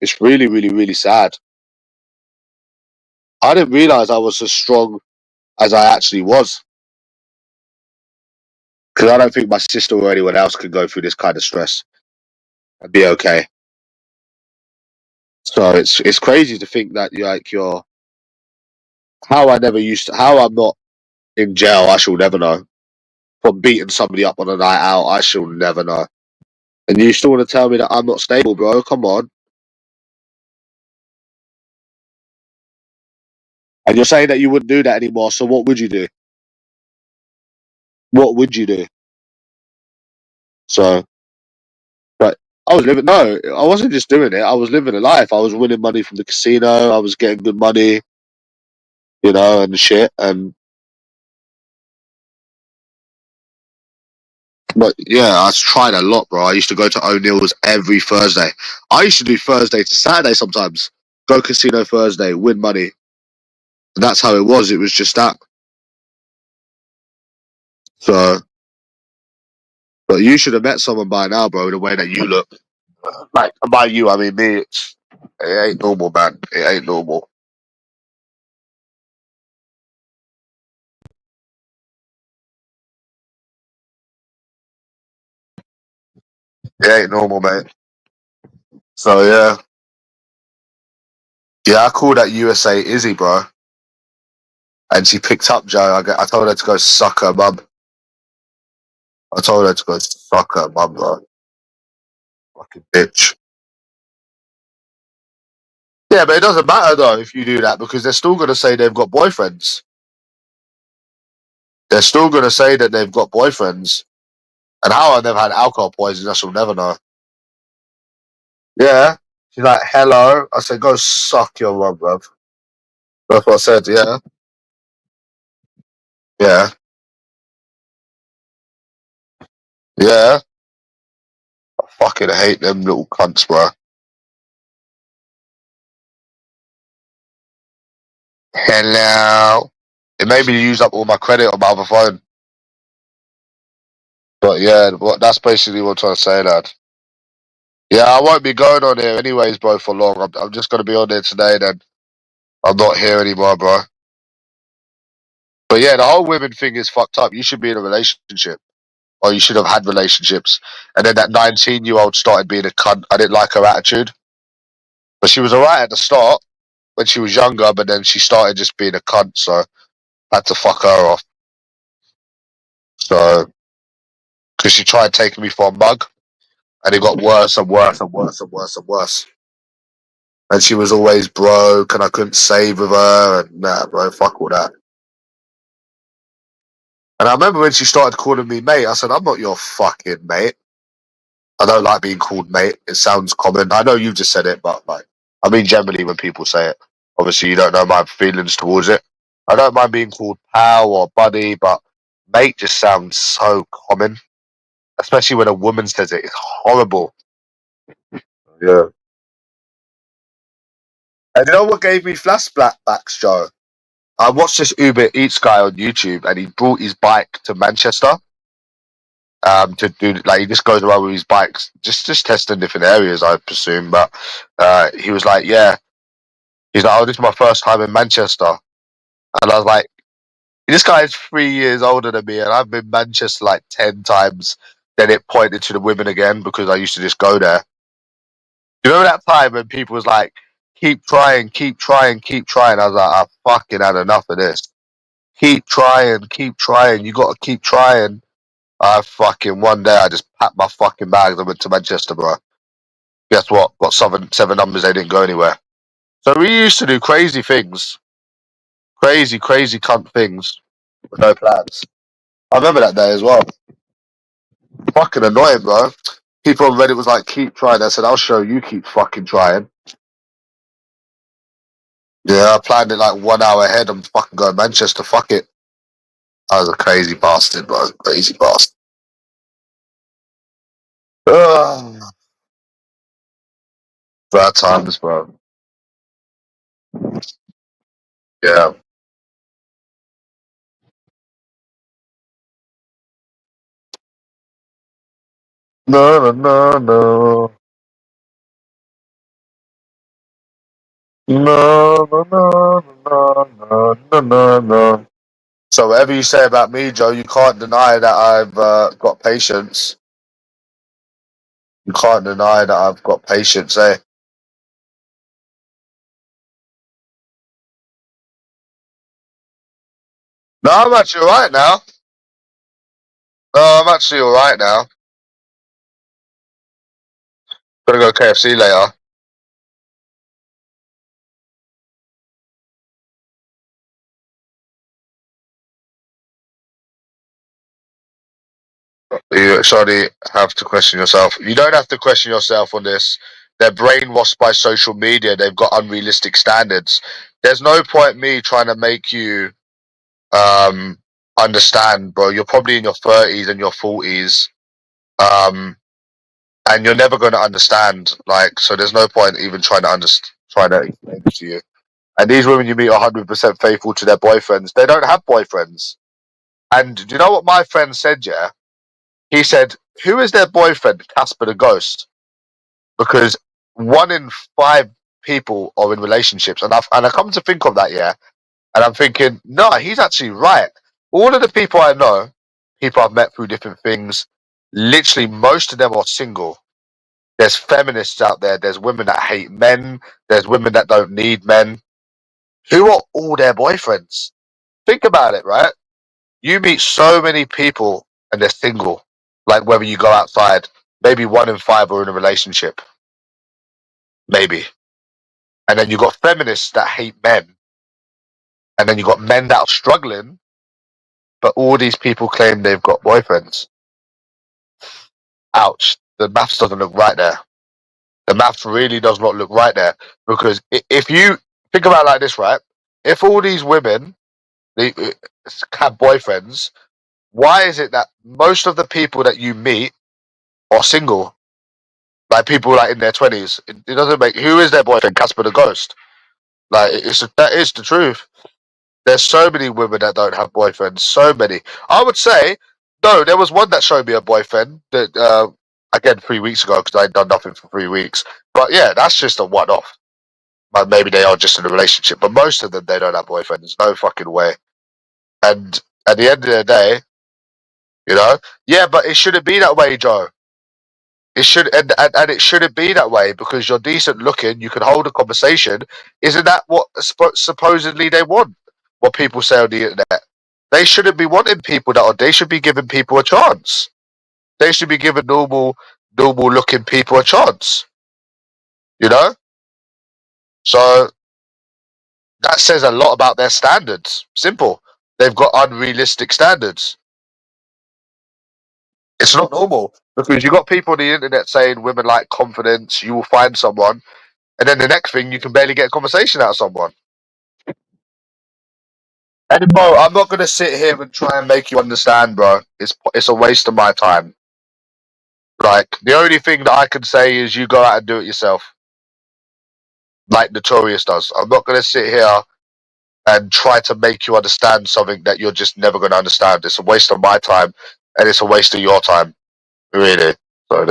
It's really, really, really sad. I didn't realize I was as strong as I actually was. Because I don't think my sister or anyone else could go through this kind of stress and be okay. So it's crazy to think that you're how I never used to, how I'm not in jail. I shall never know. From beating somebody up on a night out, I shall never know. And you still want to tell me that I'm not stable, bro? Come on. And you're saying that you wouldn't do that anymore. So what would you do? What would you do? So, but I was living. No, I wasn't just doing it. I was living a life. I was winning money from the casino. I was getting good money, and shit. And but yeah, I tried a lot, bro. I used to go to O'Neill's every Thursday. I used to do Thursday to Saturday sometimes. Go casino Thursday, win money. And that's how it was. It was just that. So, but you should have met someone by now, bro. The way that you look, like by you, I mean me. It ain't normal, man. It ain't normal. It ain't normal, mate. So yeah, I called that USA Izzy, bro, and she picked up Joe. I told her to go suck her mum. I told her to go suck her mum, bro. Fucking bitch. Yeah, but it doesn't matter though if you do that because they're still gonna say they've got boyfriends. They're still gonna say that they've got boyfriends. And how I never had alcohol poisoning, I shall never know. Yeah. She's like, hello. I said, go suck your mum, bruv. That's what I said, yeah. Yeah. Yeah. I fucking hate them little cunts, bro. Hello. It made me use up all my credit on my other phone. But yeah, that's basically what I'm trying to say, lad. Yeah, I won't be going on here anyways, bro, for long. I'm just going to be on there today, then. I'm not here anymore, bro. But yeah, the whole women thing is fucked up. You should be in a relationship. Or you should have had relationships. And then that 19-year-old started being a cunt. I didn't like her attitude. But she was alright at the start when she was younger, but then she started just being a cunt, so I had to fuck her off. So, because she tried taking me for a mug, and it got worse and worse and worse and worse and worse. And she was always broke, and I couldn't save with her, and nah, bro, fuck all that. And I remember when she started calling me mate, I said, I'm not your fucking mate. I don't like being called mate. It sounds common. I know you just said it, but like, I mean, generally when people say it, obviously you don't know my feelings towards it. I don't mind being called pal or buddy, but mate just sounds so common, especially when a woman says it. It's horrible. Yeah. And you know what gave me flashbacks, Joe? I watched this Uber Eats guy on YouTube, and he brought his bike to Manchester. To do like he just goes around with his bikes, just testing different areas, I presume. But he was like, yeah, he's like, oh, this is my first time in Manchester, and I was like, this guy is 3 years older than me, and I've been Manchester like 10 times. Then it pointed to the women again because I used to just go there. You remember that time when people was like, keep trying, keep trying, keep trying. I was like, I fucking had enough of this. Keep trying, keep trying. You got to keep trying. I fucking one day I just packed my fucking bags and went to Manchester, bro. Guess what? Got seven numbers. They didn't go anywhere. So we used to do crazy things, crazy, crazy cunt things with no plans. I remember that day as well. Fucking annoying, bro. People on Reddit was like, keep trying. I said, I'll show you. Keep fucking trying. Yeah, I planned it like 1 hour ahead. I'm fucking going to Manchester. Fuck it. I was a crazy bastard, bro. Crazy bastard. Ugh. Bad times, bro. Yeah. No, no, no, no. No, no, no, no, no, no, no, no. So whatever you say about me, Joe, you can't deny that I've got patience. You can't deny that I've got patience, eh? No, I'm actually alright now. No, I'm actually alright now. Gonna go KFC later. You actually have to question yourself. You don't have to question yourself on this. They're brainwashed by social media. They've got unrealistic standards. There's no point me trying to make you understand, bro. You're probably in your 30s and your 40s, and you're never going to understand. Like, so there's no point even trying to explain it to you. And these women you meet are 100% faithful to their boyfriends. They don't have boyfriends. And do you know what my friend said? Yeah, he said, "Who is their boyfriend?" Casper the Ghost, because 1 in 5 people are in relationships, and I come to think of that, yeah, and I'm thinking, no, he's actually right. All of the people I know, people I've met through different things, literally most of them are single. There's feminists out there. There's women that hate men. There's women that don't need men. Who are all their boyfriends? Think about it, right? You meet so many people and they're single. Like whether you go outside, maybe 1 in 5 are in a relationship, maybe. And then you got feminists that hate men, and then you got men that are struggling, but all these people claim they've got boyfriends. Ouch! The maths doesn't look right there. The maths really does not look right there, because if you think about it like this, right? If all these women they have boyfriends, why is it that most of the people that you meet are single? Like people like in their 20s. It doesn't make who is their boyfriend? Casper the Ghost. Like that is the truth. There's so many women that don't have boyfriends. So many. I would say no. There was one that showed me a boyfriend that again 3 weeks ago because I'd done nothing for 3 weeks. But yeah, that's just a one-off. Like maybe they are just in a relationship, but most of them they don't have boyfriends. No fucking way. And at the end of the day, yeah, but it shouldn't be that way, Joe. It should and it shouldn't be that way because you're decent looking. You can hold a conversation. Isn't that what supposedly they want? What people say on the internet. They shouldn't be wanting people that are. They should be giving people a chance. They should be giving normal looking people a chance. You know. So that says a lot about their standards. Simple. They've got unrealistic standards. It's not normal because you got people on the internet saying women like confidence. You will find someone. And then the next thing, you can barely get a conversation out of someone. And bro, I'm not gonna sit here and try and make you understand, bro. It's a waste of my time. Like the only thing that I can say is you go out and do it yourself, like Notorious does. I'm not gonna sit here and try to make you understand something that you're just never gonna understand. It's a waste of my time, and it's a waste of your time, really. So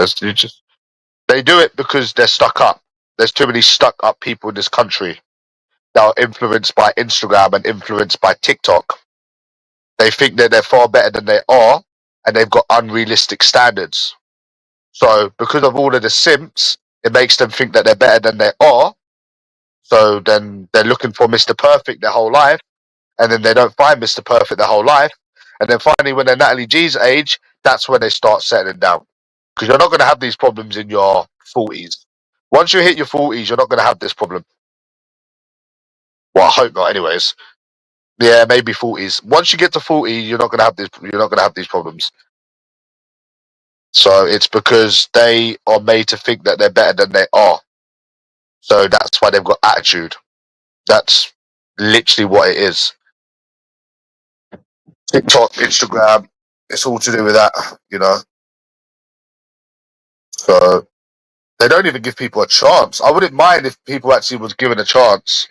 they do it because they're stuck up. There's too many stuck up people in this country that are influenced by Instagram and influenced by TikTok. They think that they're far better than they are, and they've got unrealistic standards. So because of all of the simps, it makes them think that they're better than they are. So then they're looking for Mr. Perfect their whole life, and then they don't find Mr. Perfect their whole life. And then finally, when they're Natalie G's age, that's when they start settling down. Because you're not going to have these problems in your 40s. Once you hit your 40s, you're not going to have this problem. Well, I hope not, anyways. Yeah, maybe 40s. Once you get to 40, you're not going to have this. You're not going to have these problems. So it's because they are made to think that they're better than they are. So that's why they've got attitude. That's literally what it is. TikTok, Instagram, it's all to do with that. So they don't even give people a chance. I wouldn't mind if people actually was given a chance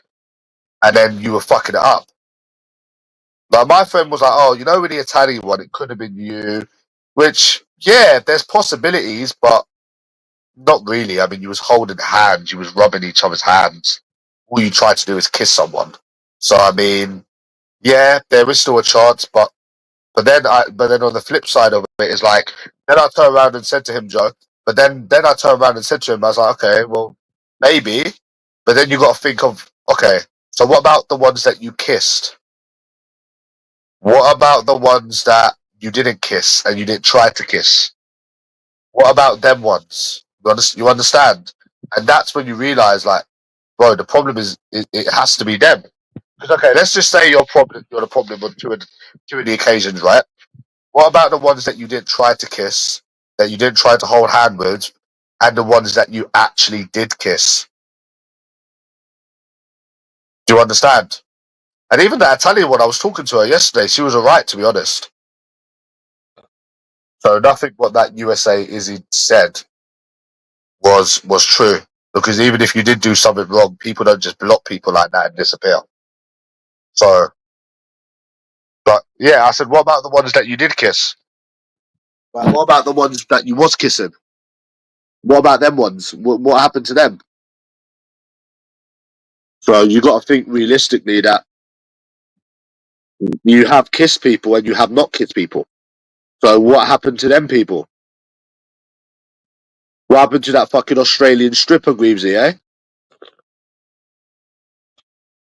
and then you were fucking it up. But my friend was like, "Oh, with the Italian one, it could have been you," which yeah, there's possibilities, but not really. I mean, you was holding hands, you was rubbing each other's hands. All you tried to do is kiss someone. So I mean, yeah, there is still a chance, but then on the flip side of it is like, then I turned around and said to him, Joe. But then I turned around and said to him, I was like, okay, well, maybe. But then you got to think of, okay, so what about the ones that you kissed? What about the ones that you didn't kiss and you didn't try to kiss? What about them ones? You understand? And that's when you realize, like, bro, the problem is it has to be them. Because okay, let's just say you're the problem on two of the occasions, right? What about the ones that you didn't try to kiss, that you didn't try to hold hand with, and the ones that you actually did kiss? Do you understand? And even that Italian one, I was talking to her yesterday. She was alright, to be honest. So nothing what that USA Izzy said was true. Because even if you did do something wrong, people don't just block people like that and disappear. So, but yeah, I said, what about the ones that you did kiss? Like, what about the ones that you was kissing? What about them ones? What happened to them? So you got to think realistically that you have kissed people and you have not kissed people. So what happened to them people? What happened to that fucking Australian stripper, Greavesy, eh?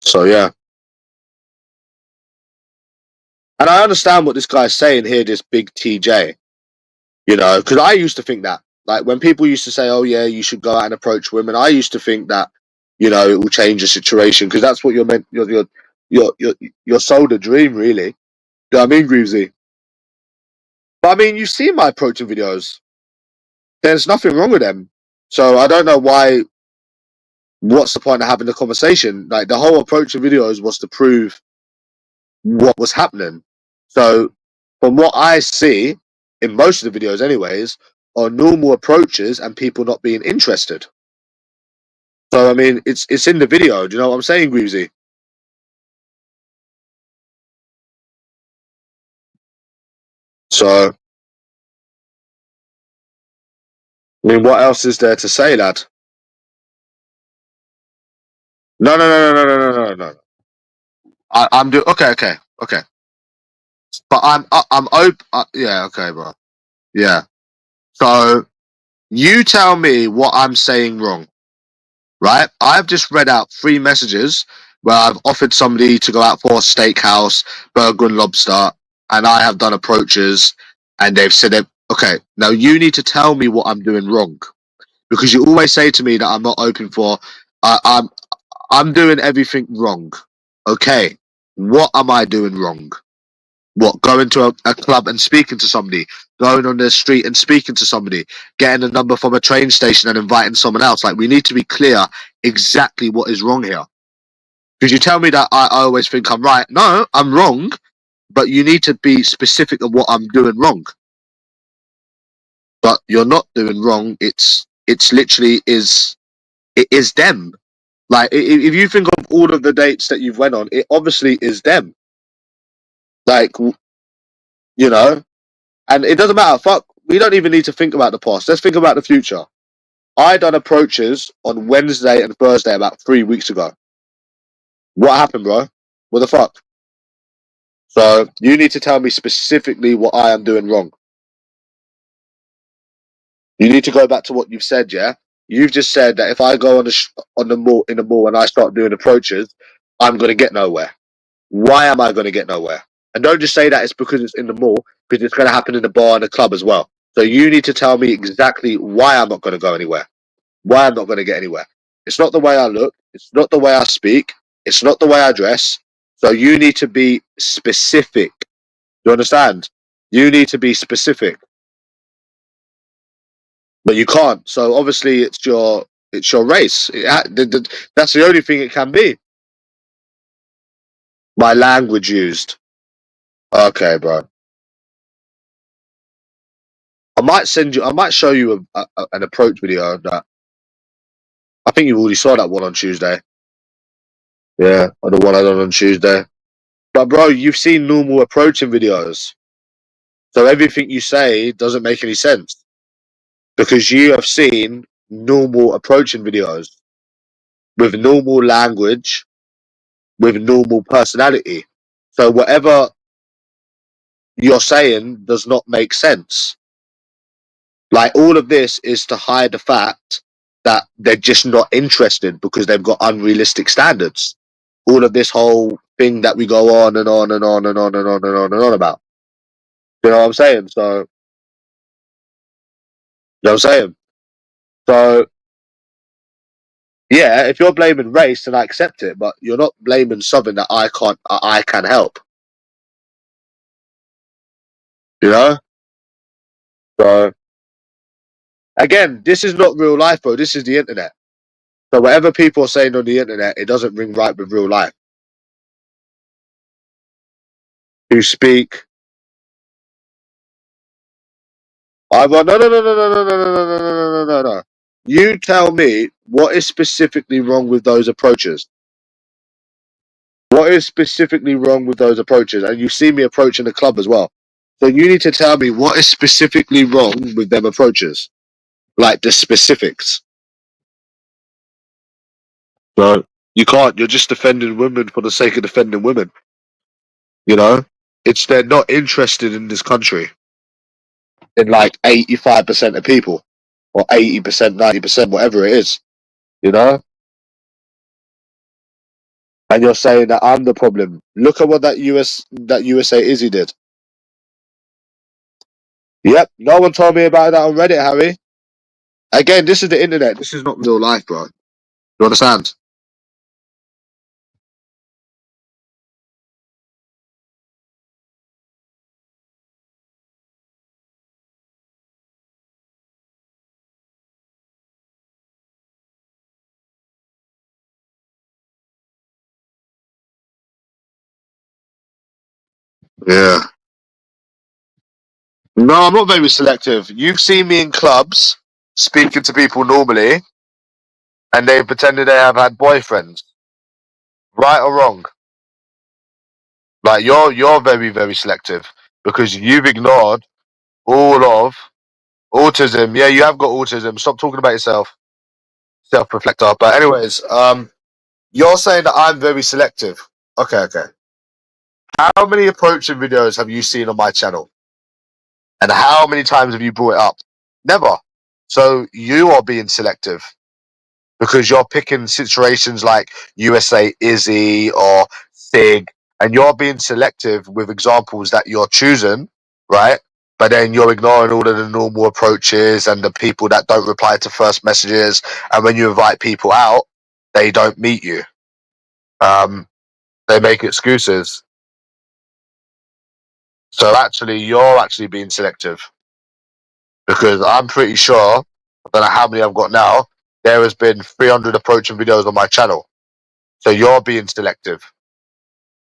So yeah. And I understand what this guy's saying here, this big TJ. You know, because I used to think that. Like when people used to say, "Oh yeah, you should go out and approach women," I used to think that, you know, it will change the situation because that's what you're meant. You're sold a dream, really. Do you know what I mean, Greavesy? But I mean, you've seen my approaching videos. There's nothing wrong with them. So I don't know why. What's the point of having the conversation? Like the whole approach of videos was to prove what was happening. So from what I see in most of the videos, anyways, are normal approaches and people not being interested. So I mean, it's in the video. Do you know what I'm saying, Greavesy? So I mean, what else is there to say, lad? No, no, no, no, no, no, no, no, no. I'm doing okay, okay, okay. But I'm open. Yeah, okay, bro. Yeah. So you tell me what I'm saying wrong, right? I've just read out 3 messages where I've offered somebody to go out for a steakhouse, burger and lobster, and I have done approaches, and they've said, okay, now you need to tell me what I'm doing wrong because you always say to me that I'm not open for. Uh, I'm I'm doing everything wrong. Okay, what am I doing wrong? What, going to a club and speaking to somebody, going on the street and speaking to somebody, getting a number from a train station and inviting someone else? Like, we need to be clear exactly what is wrong here. Because you tell me that I always think I'm right. No, I'm wrong, but you need to be specific of what I'm doing wrong. But you're not doing wrong. It's literally it is them. Like, if you think of all of the dates that you've went on, it obviously is them. Like, you know, and it doesn't matter. Fuck, we don't even need to think about the past. Let's think about the future. I done approaches on Wednesday and Thursday about 3 weeks ago. What happened, bro? What the fuck? So you need to tell me specifically what I am doing wrong. You need to go back to what you've said. Yeah, you've just said that if I go on the mall in the mall and I start doing approaches, I'm gonna get nowhere. Why am I gonna get nowhere? And don't just say that it's because it's in the mall, because it's gonna happen in the bar and the club as well. So you need to tell me exactly why I'm not gonna go anywhere. Why I'm not gonna get anywhere. It's not the way I look. It's not the way I speak. It's not the way I dress. So you need to be specific. You understand? You need to be specific. But you can't. So obviously it's your race. That's the only thing it can be. My language used. Okay, bro. I might send you. I might show you an approach video that I think you already saw that one on Tuesday. Yeah, or the one I done on Tuesday. But bro, you've seen normal approaching videos. So everything you say doesn't make any sense because you have seen normal approaching videos with normal language, with normal personality. So whatever you're saying does not make sense. Like all of this is to hide the fact that they're just not interested because they've got unrealistic standards. All of this whole thing that we go on and on and on and on and on and on and on about. You know what I'm saying? So, you know what I'm saying? So, yeah, if you're blaming race, then I accept it, but you're not blaming something that I can help. You know? So, again, this is not real life, bro. This is the internet. So, whatever people are saying on the internet, it doesn't ring right with real life. Who speak. I want no. You tell me what is specifically wrong with those approaches. What is specifically wrong with those approaches? And you see me approaching the club as well. So you need to tell me what is specifically wrong with them approaches. Like the specifics. So you can't, you're just defending women for the sake of defending women. You know? It's they're not interested in this country. In like 85% of people. Or 80%, 90%, whatever it is. You know? And you're saying that I'm the problem. Look at what that USA Izzy did. Yep, no one told me about that on Reddit, Harry. Again, this is the internet. This is not real life, bro. You understand? Yeah. No, I'm not very selective. You've seen me in clubs speaking to people normally, and they pretended they have had boyfriends. Right or wrong? Like you're very, very selective because you've ignored all of autism. Yeah, you have got autism. Stop talking about yourself. Self-reflector. But anyways, you're saying that I'm very selective. Okay. How many approaching videos have you seen on my channel? And how many times have you brought it up? Never. So you are being selective because you're picking situations like USA Izzy or Sig, and you're being selective with examples that you're choosing, right? But then you're ignoring all of the normal approaches and the people that don't reply to first messages. And when you invite people out, they don't meet you. They make excuses. So actually, you're actually being selective because I'm pretty sure, I don't know how many I've got now, there has been 300 approaching videos on my channel. So you're being selective.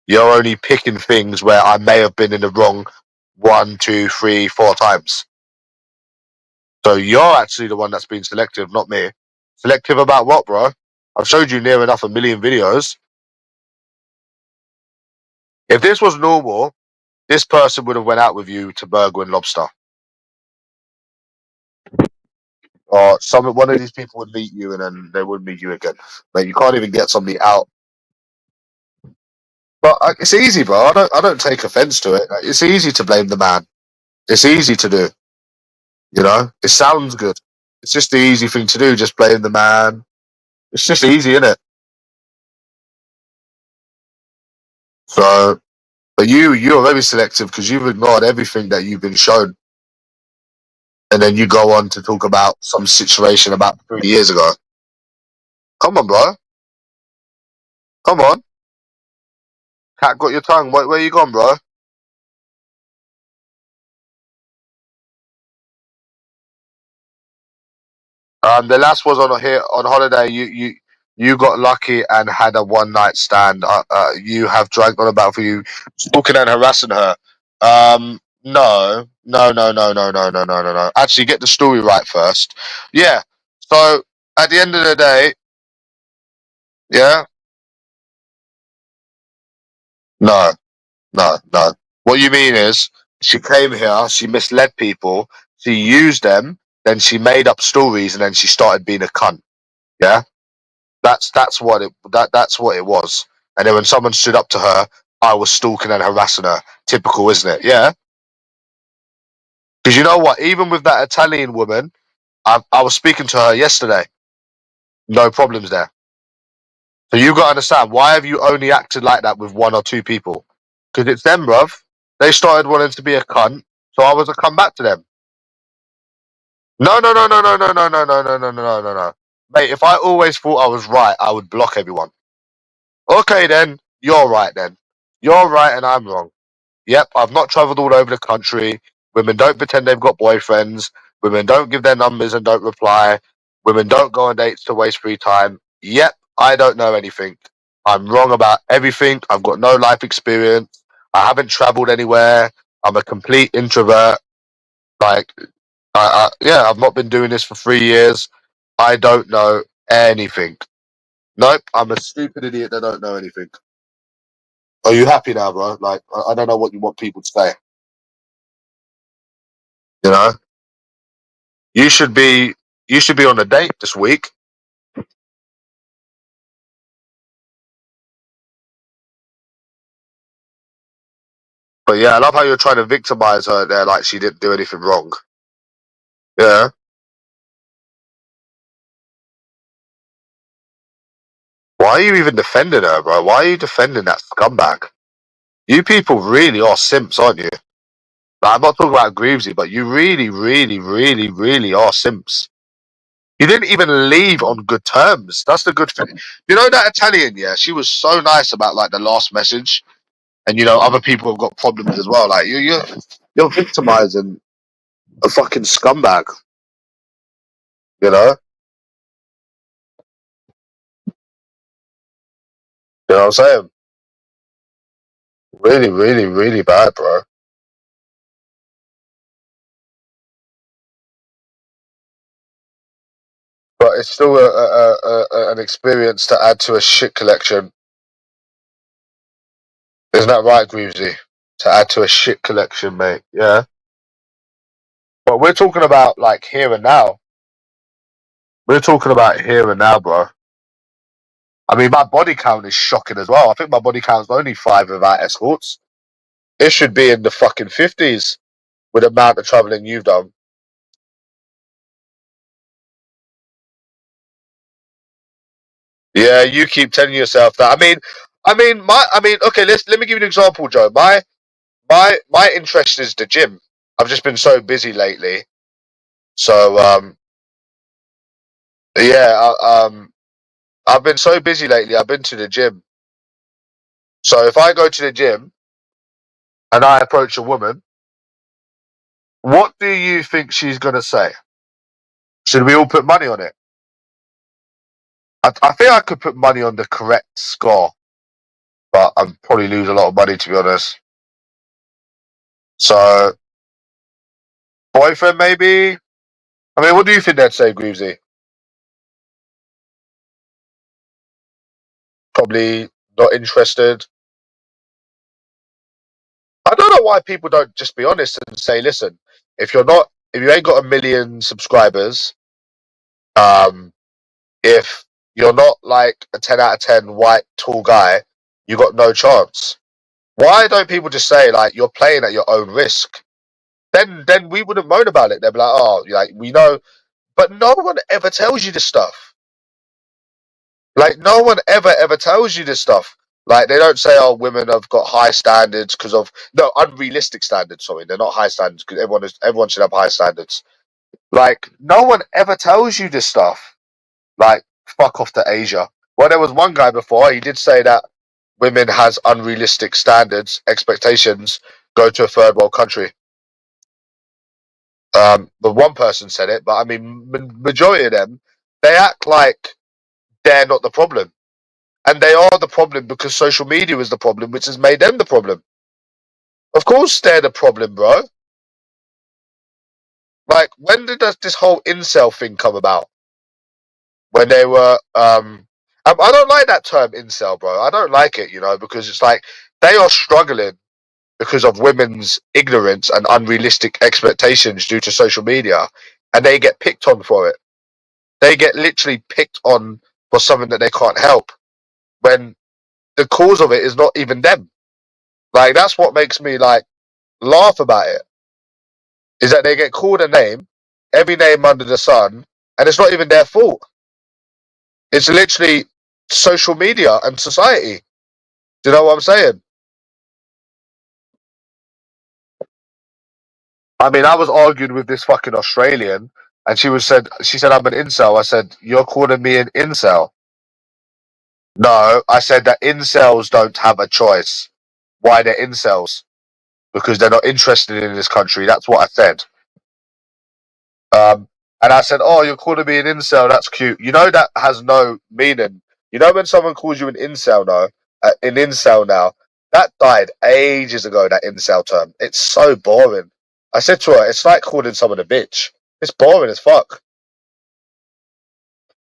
You're only picking things where I may have been in the wrong 1, 2, 3, 4 times. So you're actually the one that's being selective, not me. Selective about what, bro? I've showed you near enough a million videos. If this was normal, this person would have went out with you to Burger and Lobster. Or one of these people would meet you and then they would meet you again. But you can't even get somebody out. But it's easy, bro. I don't take offense to it. Like, it's easy to blame the man. It's easy to do. You know, it sounds good. It's just the easy thing to do. Just blame the man. It's just easy, isn't it? So, but you're very selective because you've ignored everything that you've been shown, and then you go on to talk about some situation about 3 years ago. Come on, bro. Come on. Cat got your tongue. Where you gone, bro? The last was on here on holiday. You got lucky and had a one night stand. You have dragged on about for you stalking and harassing her. No. Actually, get the story right first. Yeah. So at the end of the day, yeah. No. What you mean is She came here, she misled people, she used them, then she made up stories, and then she started being a cunt. Yeah, that's what it was. And then when someone stood up to her, I was stalking and harassing her. Typical, isn't it? Yeah. Because you know what? Even with that Italian woman, I was speaking to her yesterday. No problems there. So you got to understand, why have you only acted like that with one or two people? Because it's them, bruv. They started wanting to be a cunt, so I was to come back to them. No, no, no, no, no, no, no, no, no, no, no, no, no, no. Mate, if I always thought I was right, I would block everyone. Okay, then. You're right, then. You're right and I'm wrong. Yep, I've not travelled all over the country. Women don't pretend they've got boyfriends. Women don't give their numbers and don't reply. Women don't go on dates to waste free time. Yep, I don't know anything. I'm wrong about everything. I've got no life experience. I haven't travelled anywhere. I'm a complete introvert. Like, yeah, I've not been doing this for 3 years. I don't know anything. Nope, I'm a stupid idiot that don't know anything. Are you happy now, bro? Like, I don't know what you want people to say. You know, you should be you should be on a date this week. But yeah, I love how you're trying to victimize her there, like she didn't do anything wrong. Yeah. Why are you even defending her, bro? Why are you defending that scumbag? You people really are simps, aren't you? Like, I'm not talking about Greavesy, but you really, really, really, really are simps. You didn't even leave on good terms. That's the good thing. You know that Italian, yeah? She was so nice about like the last message, and you know other people have got problems as well. Like you're victimizing a fucking scumbag. You know. You know what I'm saying? Really, really, really bad, bro. But it's still an experience to add to a shit collection. Isn't that right, Greavesy? To add to a shit collection, mate. Yeah. But we're talking about like here and now. We're talking about here and now, bro. I mean, my body count is shocking as well. I think my body count's only 5 without escorts. It should be in the fucking 50s with the amount of travelling you've done. Yeah, you keep telling yourself that. Okay. Let me give you an example, Joe. My interest is the gym. I've just been so busy lately. So yeah, I've been so busy lately. I've been to the gym. So if I go to the gym and I approach a woman, what do you think she's gonna say? Should we all put money on it? I think I could put money on the correct score, but I'd probably lose a lot of money to be honest. So boyfriend maybe. I mean, what do you think they'd say, Greavesy? Probably not interested. I don't know why people don't just be honest and say, listen, if you ain't got a million subscribers, um, if you're not like a 10 out of 10 white tall guy, you got no chance. Why don't people just say like you're playing at your own risk? Then we wouldn't moan about it. They'd be like, oh, like we know, but no one ever tells you this stuff. Like no one ever tells you this stuff. Like they don't say, "Oh, women have got high standards because of no unrealistic standards." Sorry, they're not high standards because everyone should have high standards. Like no one ever tells you this stuff. Like fuck off to Asia. Well, there was one guy before. He did say that women has unrealistic standards, expectations. Go to a third world country. But one person said it. But I mean, majority of them, they act like they're not the problem. And they are the problem because social media is the problem, which has made them the problem. Of course, they're the problem, bro. Like, when did this whole incel thing come about? When they were, I don't like that term incel, bro. I don't like it, you know, because it's like they are struggling because of women's ignorance and unrealistic expectations due to social media, and they get picked on for it. They get literally picked on for something that they can't help when the cause of it is not even them. Like, that's what makes me like laugh about it, is that they get called a name, every name under the sun, and it's not even their fault. It's literally social media and society. Do you know what I'm saying? I mean, I was arguing with this fucking Australian, and she said I'm an incel. I said, you're calling me an incel? No, I said that incels don't have a choice. Why they're incels? Because they're not interested in this country. That's what I said. And I said, oh, you're calling me an incel. That's cute. You know, that has no meaning. You know, when someone calls you an incel now, that died ages ago, that incel term. It's so boring. I said to her, it's like calling someone a bitch. It's boring as fuck.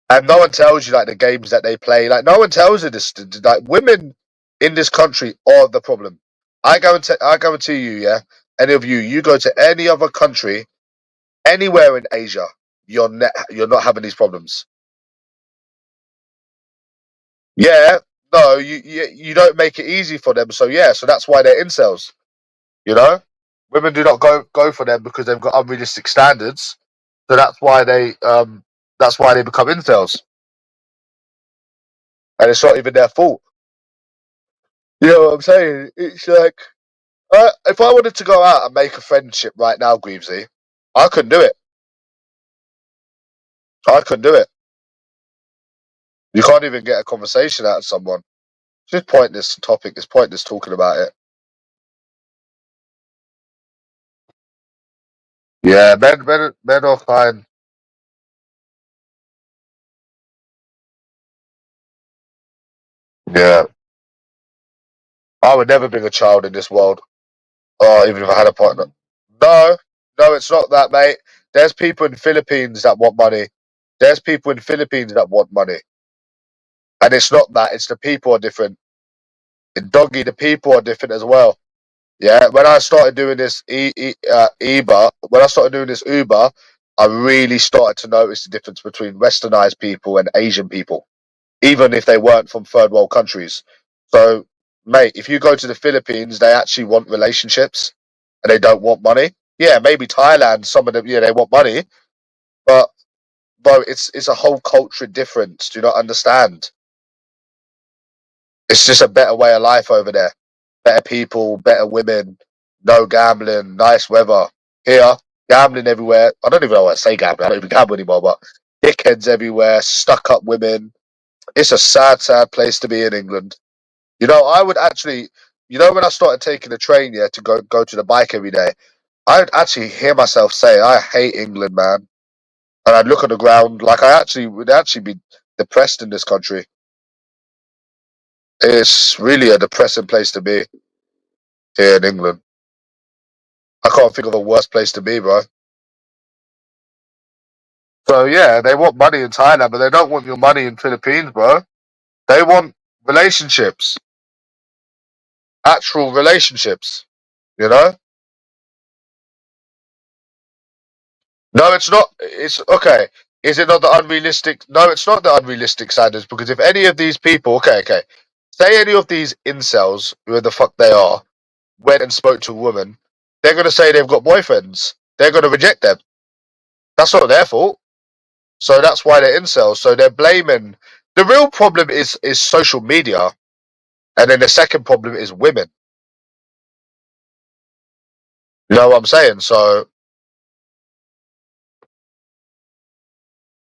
And no one tells you like the games that they play. Like, no one tells you this. Like, women in this country are the problem. I guarantee you, yeah. Any of you, you go to any other country, anywhere in Asia, you're not having these problems. Yeah, no, you don't make it easy for them. So yeah, so that's why they're incels. You know, women do not go for them because they've got unrealistic standards. So that's why they become incels, and it's not even their fault. You know what I'm saying? It's like, if I wanted to go out and make a friendship right now, Greavesy, I couldn't do it. I couldn't do it. You can't even get a conversation out of someone. It's just pointless topic. It's pointless talking about it. Yeah, men are fine. Yeah, I would never bring a child in this world. Oh, even if I had a partner. No, no, it's not that, mate. There's people in Philippines that want money. There's people in Philippines that want money, and it's not that. It's the people are different. In Doggy, the people are different as well. Yeah, when I started doing this when I started doing this Uber, I really started to notice the difference between Westernized people and Asian people, even if they weren't from third world countries. So, mate, if you go to the Philippines, they actually want relationships and they don't want money. Yeah, maybe Thailand, some of them, yeah, they want money, but bro, it's a whole culture difference. Do you not understand? It's just a better way of life over there. Better people, better women, no gambling, nice weather. Here, gambling everywhere. I don't even know what to say gambling. I don't even gamble anymore, but dickheads everywhere, stuck up women. It's a sad, sad place to be in England. You know, I would actually, you know, when I started taking the train, yeah, to go to the bike every day, I'd actually hear myself say, I hate England, man. And I'd look at the ground like I actually would actually be depressed in this country. It's really a depressing place to be here in England. I can't think of a worse place to be, bro. So yeah, they want money in Thailand, but they don't want your money in Philippines, bro. They want relationships, actual relationships. You know? No, it's not. It's okay. Is it not the unrealistic? No, it's not the unrealistic standards because if any of these people, okay, say any of these incels, whoever the fuck they are, went and spoke to a woman, they're gonna say they've got boyfriends. They're gonna reject them. That's not their fault. So that's why they're incels. So they're blaming. The real problem is social media, and then the second problem is women. You know what I'm saying? So,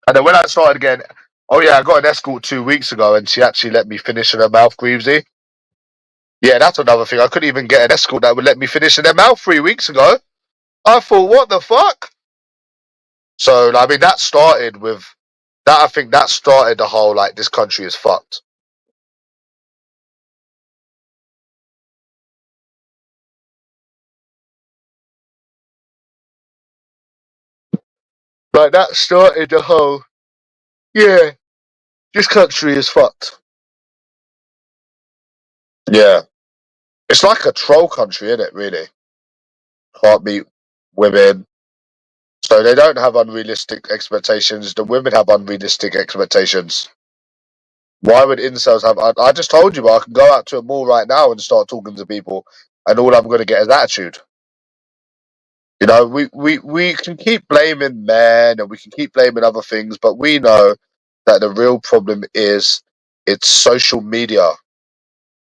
and then when I started again, oh yeah, I got an escort 2 weeks ago, and she actually let me finish in her mouth, Greavesy. Yeah, that's another thing. I couldn't even get an escort that would let me finish in their mouth 3 weeks ago. I thought, what the fuck? So, I mean, that started with that. I think that started the whole like this country is fucked. Like that started the whole yeah, this country is fucked. Yeah. It's like a troll country, isn't it, really? Can't meet women. So they don't have unrealistic expectations. The women have unrealistic expectations. Why would incels have... I just told you, but I can go out to a mall right now and start talking to people, and all I'm going to get is attitude. You know, we can keep blaming men and we can keep blaming other things, but we know that the real problem is it's social media.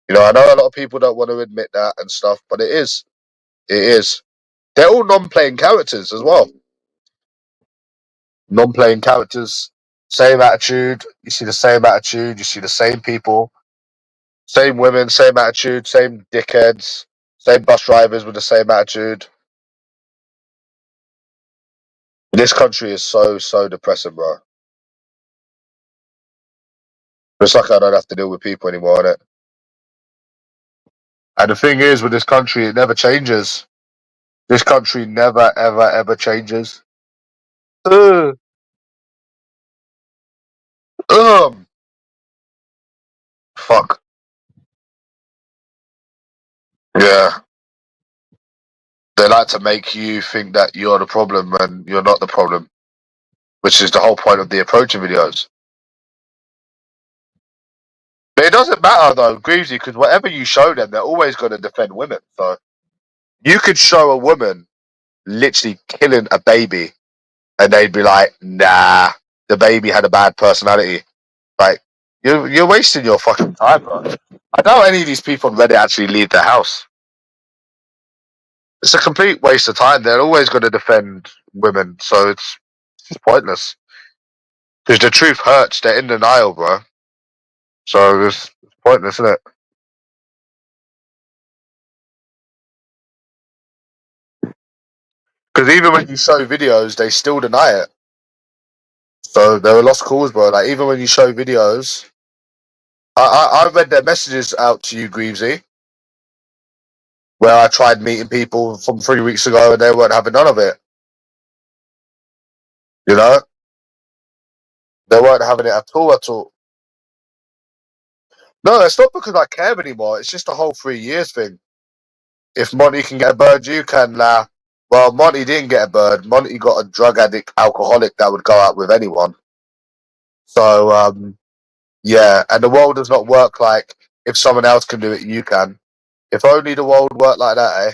You know, I know a lot of people don't want to admit that and stuff, but it is. It is. They're all non-playing characters as well. Non-playing characters, same attitude. You see the same attitude. You see the same people, same women, same attitude, same dickheads, same bus drivers with the same attitude. This country is so depressing, bro. It's like I don't have to deal with people anymore, innit? And the thing is, with this country, it never changes. This country never, ever changes. Ugh. Ugh. Fuck. Yeah. They like to make you think that you're the problem when you're not the problem, which is the whole point of the approaching videos. But it doesn't matter though, Greavesy, because whatever you show them, they're always going to defend women. So you could show a woman literally killing a baby, and they'd be like, "Nah, the baby had a bad personality." Like you're wasting your fucking time, bro. I doubt any of these people on Reddit actually leave their house. It's a complete waste of time. They're always going to defend women, so it's just pointless. Because the truth hurts. They're in denial, bro. So it's pointless, isn't it? Because even when you show videos, they still deny it. So they're a lost cause, bro. Like even when you show videos, I read their messages out to you, Greavesy, where I tried meeting people from 3 weeks ago and they weren't having none of it. You know, they weren't having it at all, at all. No, it's not because I care anymore. It's just the whole 3 years thing. If Monty can get a bird, you can. Well, Monty didn't get a bird. Monty got a drug addict, alcoholic that would go out with anyone. So, yeah, and the world does not work like if someone else can do it, you can. If only the world worked like that, eh?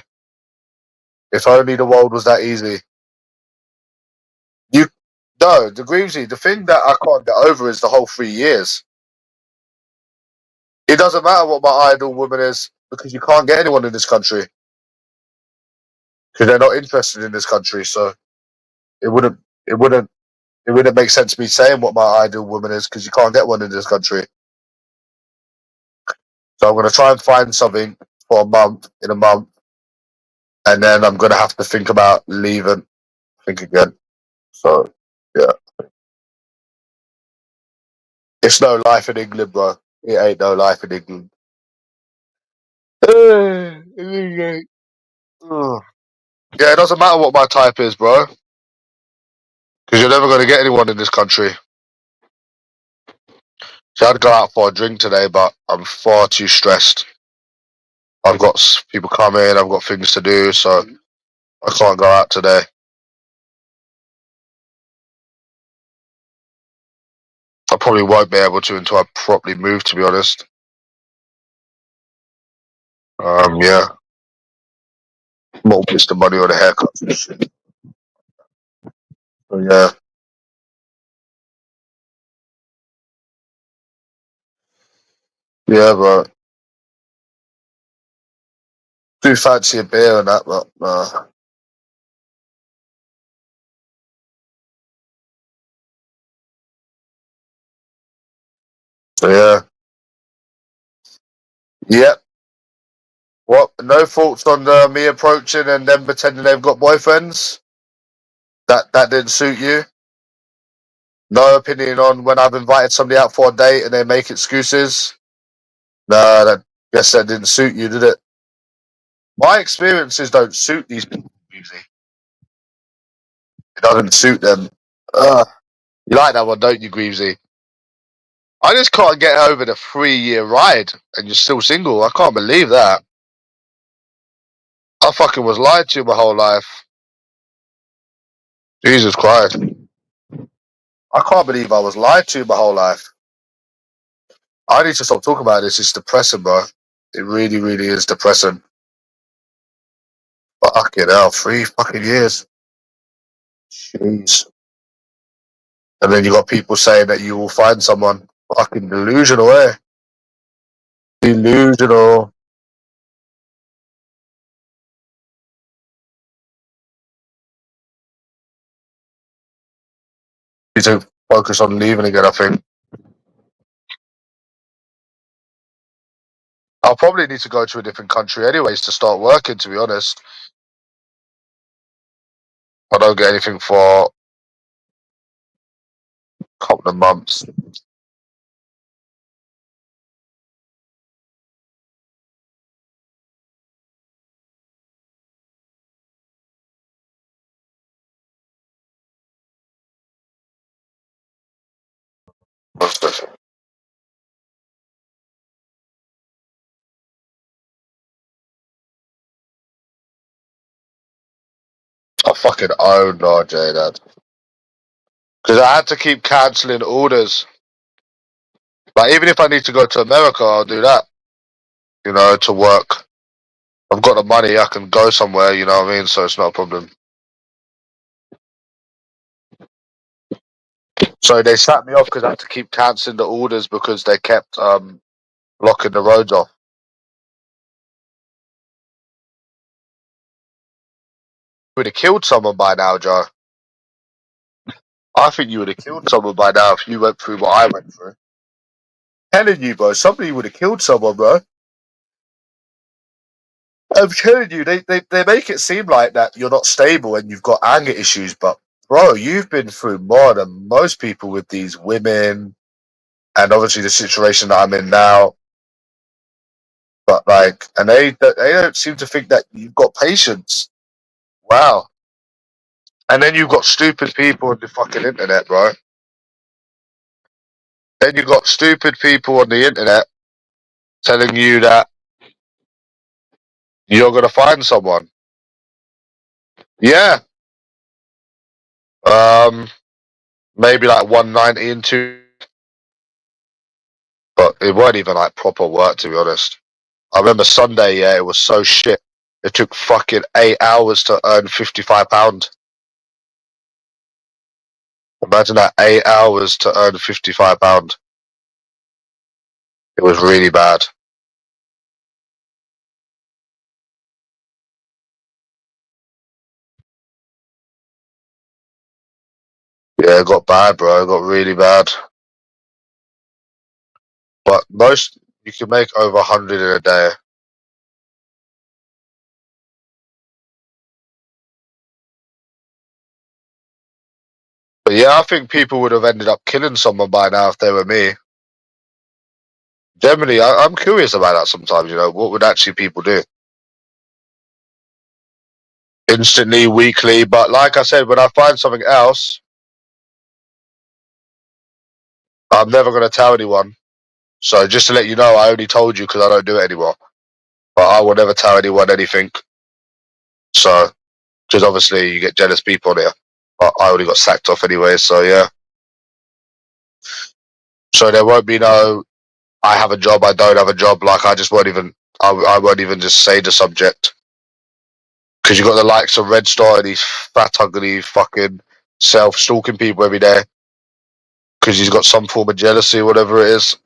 If only the world was that easy. You no, the Greavesy, the thing that I can't get over is the whole 3 years. It doesn't matter what my ideal woman is because you can't get anyone in this country because they're not interested in this country. So it wouldn't, it wouldn't, it wouldn't make sense me saying what my ideal woman is because you can't get one in this country. So I'm gonna try and find something for in a month, and then I'm gonna have to think about leaving. Think again. So yeah, it's no life in England, bro. It ain't no life in England. Yeah, it doesn't matter what my type is, bro, because you're never gonna get anyone in this country. So I'd go out for a drink today, but I'm far too stressed. I've got people coming, I've got things to do, so I can't go out today. I probably won't be able to until I properly move, to be honest. Yeah. Mortgage the money on the haircuts and shit. So, yeah. Yeah, but do fancy a beer and that, but so, yeah. Yep. What? No thoughts on me approaching and them pretending they've got boyfriends? That didn't suit you? No opinion on when I've invited somebody out for a date and they make excuses? No, that guess that didn't suit you, did it? My experiences don't suit these people usually. It doesn't suit them. You like that one, don't you, Greavesy? I just can't get over the 3 year ride and you're still single. I can't believe that. I fucking was lied to my whole life. Jesus Christ. I can't believe I was lied to my whole life. I need to stop talking about this. It's depressing, bro. It really, really is depressing. Fucking hell, 3 fucking years. Jeez. And then you got people saying that you will find someone. Fucking delusional, eh? Delusional. Need to focus on leaving again, I think. I'll probably need to go to a different country anyways to start working, to be honest. I don't get anything for a couple of months. What's this? I fucking own RJ, Dad. Because I had to keep cancelling orders. Like, even if I need to go to America, I'll do that. You know, to work. I've got the money, I can go somewhere, you know what I mean? So it's not a problem. So they sat me off because I had to keep cancelling the orders because they kept blocking the roads off. Would have killed someone by now, Joe. I think you would have killed someone by now if you went through what I went through. Telling you, bro, somebody would have killed someone, bro. I'm telling you, they make it seem like that you're not stable and you've got anger issues, but bro, you've been through more than most people with these women, and obviously the situation that I'm in now. But like, and they don't seem to think that you've got patience. Wow. And then you've got stupid people on the fucking internet, bro. Then you've got stupid people on the internet telling you that you're gonna find someone. Yeah. Um, maybe like 190 and 2, but it weren't even like proper work, to be honest. I remember Sunday, yeah, it was so shit. It took fucking 8 hours to earn £55. Imagine that, 8 hours to earn £55. It was really bad. Yeah, it got bad, bro. It got really bad. But most, you can make over 100 in a day. But yeah, I think people would have ended up killing someone by now if they were me. Generally, I'm curious about that sometimes, you know, what would actually people do? Instantly, weekly, but like I said, when I find something else, I'm never going to tell anyone. So just to let you know, I only told you because I don't do it anymore. But I will never tell anyone anything. So, because obviously you get jealous people on here. But I already got sacked off anyway, so yeah. So there won't be no, I have a job, I don't have a job. Like, I just won't even, I won't even just say the subject. Because you got the likes of Red Star and these fat, ugly, fucking self-stalking people every day. Because he's got some form of jealousy, whatever it is.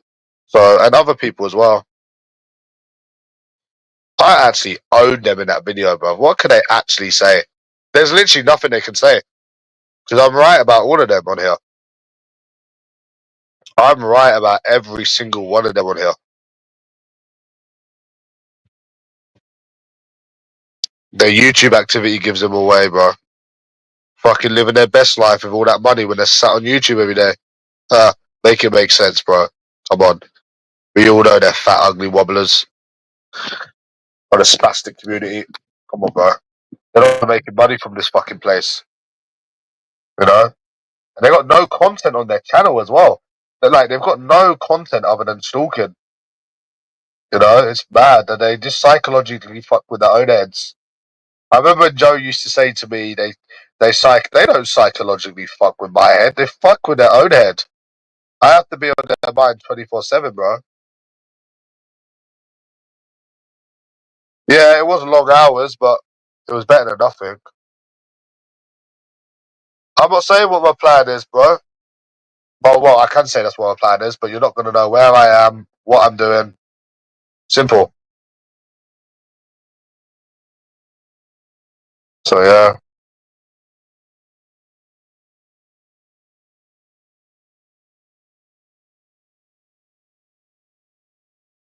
So, and other people as well. I actually owned them in that video, bro. What can they actually say? There's literally nothing they can say. Because I'm right about all of them on here. I'm right about every single one of them on here. Their YouTube activity gives them away, bro. Fucking living their best life with all that money when they're sat on YouTube every day. Make it make sense, bro. Come on. We all know they're fat, ugly wobblers. Or the spastic community. Come on, bro. They're not making money from this fucking place. You know? And they got no content on their channel as well. They've got no content other than stalking. You know, it's bad. And they just psychologically fuck with their own heads. I remember when Joe used to say to me, they don't psychologically fuck with my head. They fuck with their own head. I have to be on their mind 24/7, bro. Yeah, it was long hours, but it was better than nothing. I'm not saying what my plan is, bro. Well, I can say that's what my plan is, but you're not gonna know where I am, what I'm doing. Simple. So yeah.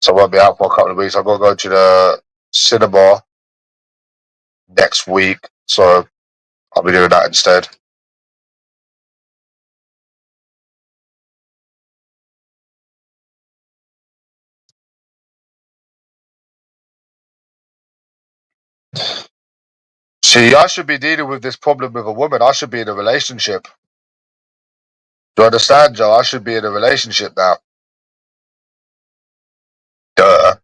So I won't be out for a couple of weeks. I've got to go to the cinema next week, so I'll be doing that instead. See, I should be dealing with this problem with a woman. I should be in a relationship. Do you understand, Joe? I should be in a relationship now. Duh.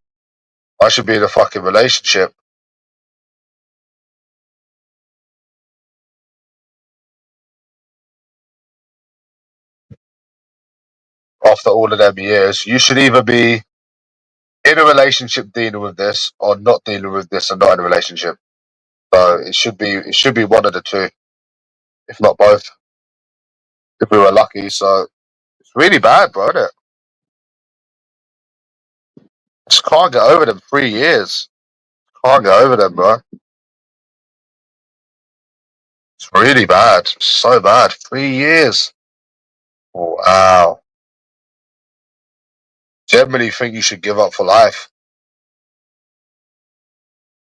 I should be in a fucking relationship. After all of them years, you should either be in a relationship dealing with this or not dealing with this and not in a relationship. So it should be one of the two, if not both, if we were lucky. So it's really bad, bro, isn't it? Just can't get over them 3 years. Can't get over them, bro. It's really bad. So bad. 3 years. Wow. Generally think you should give up for life.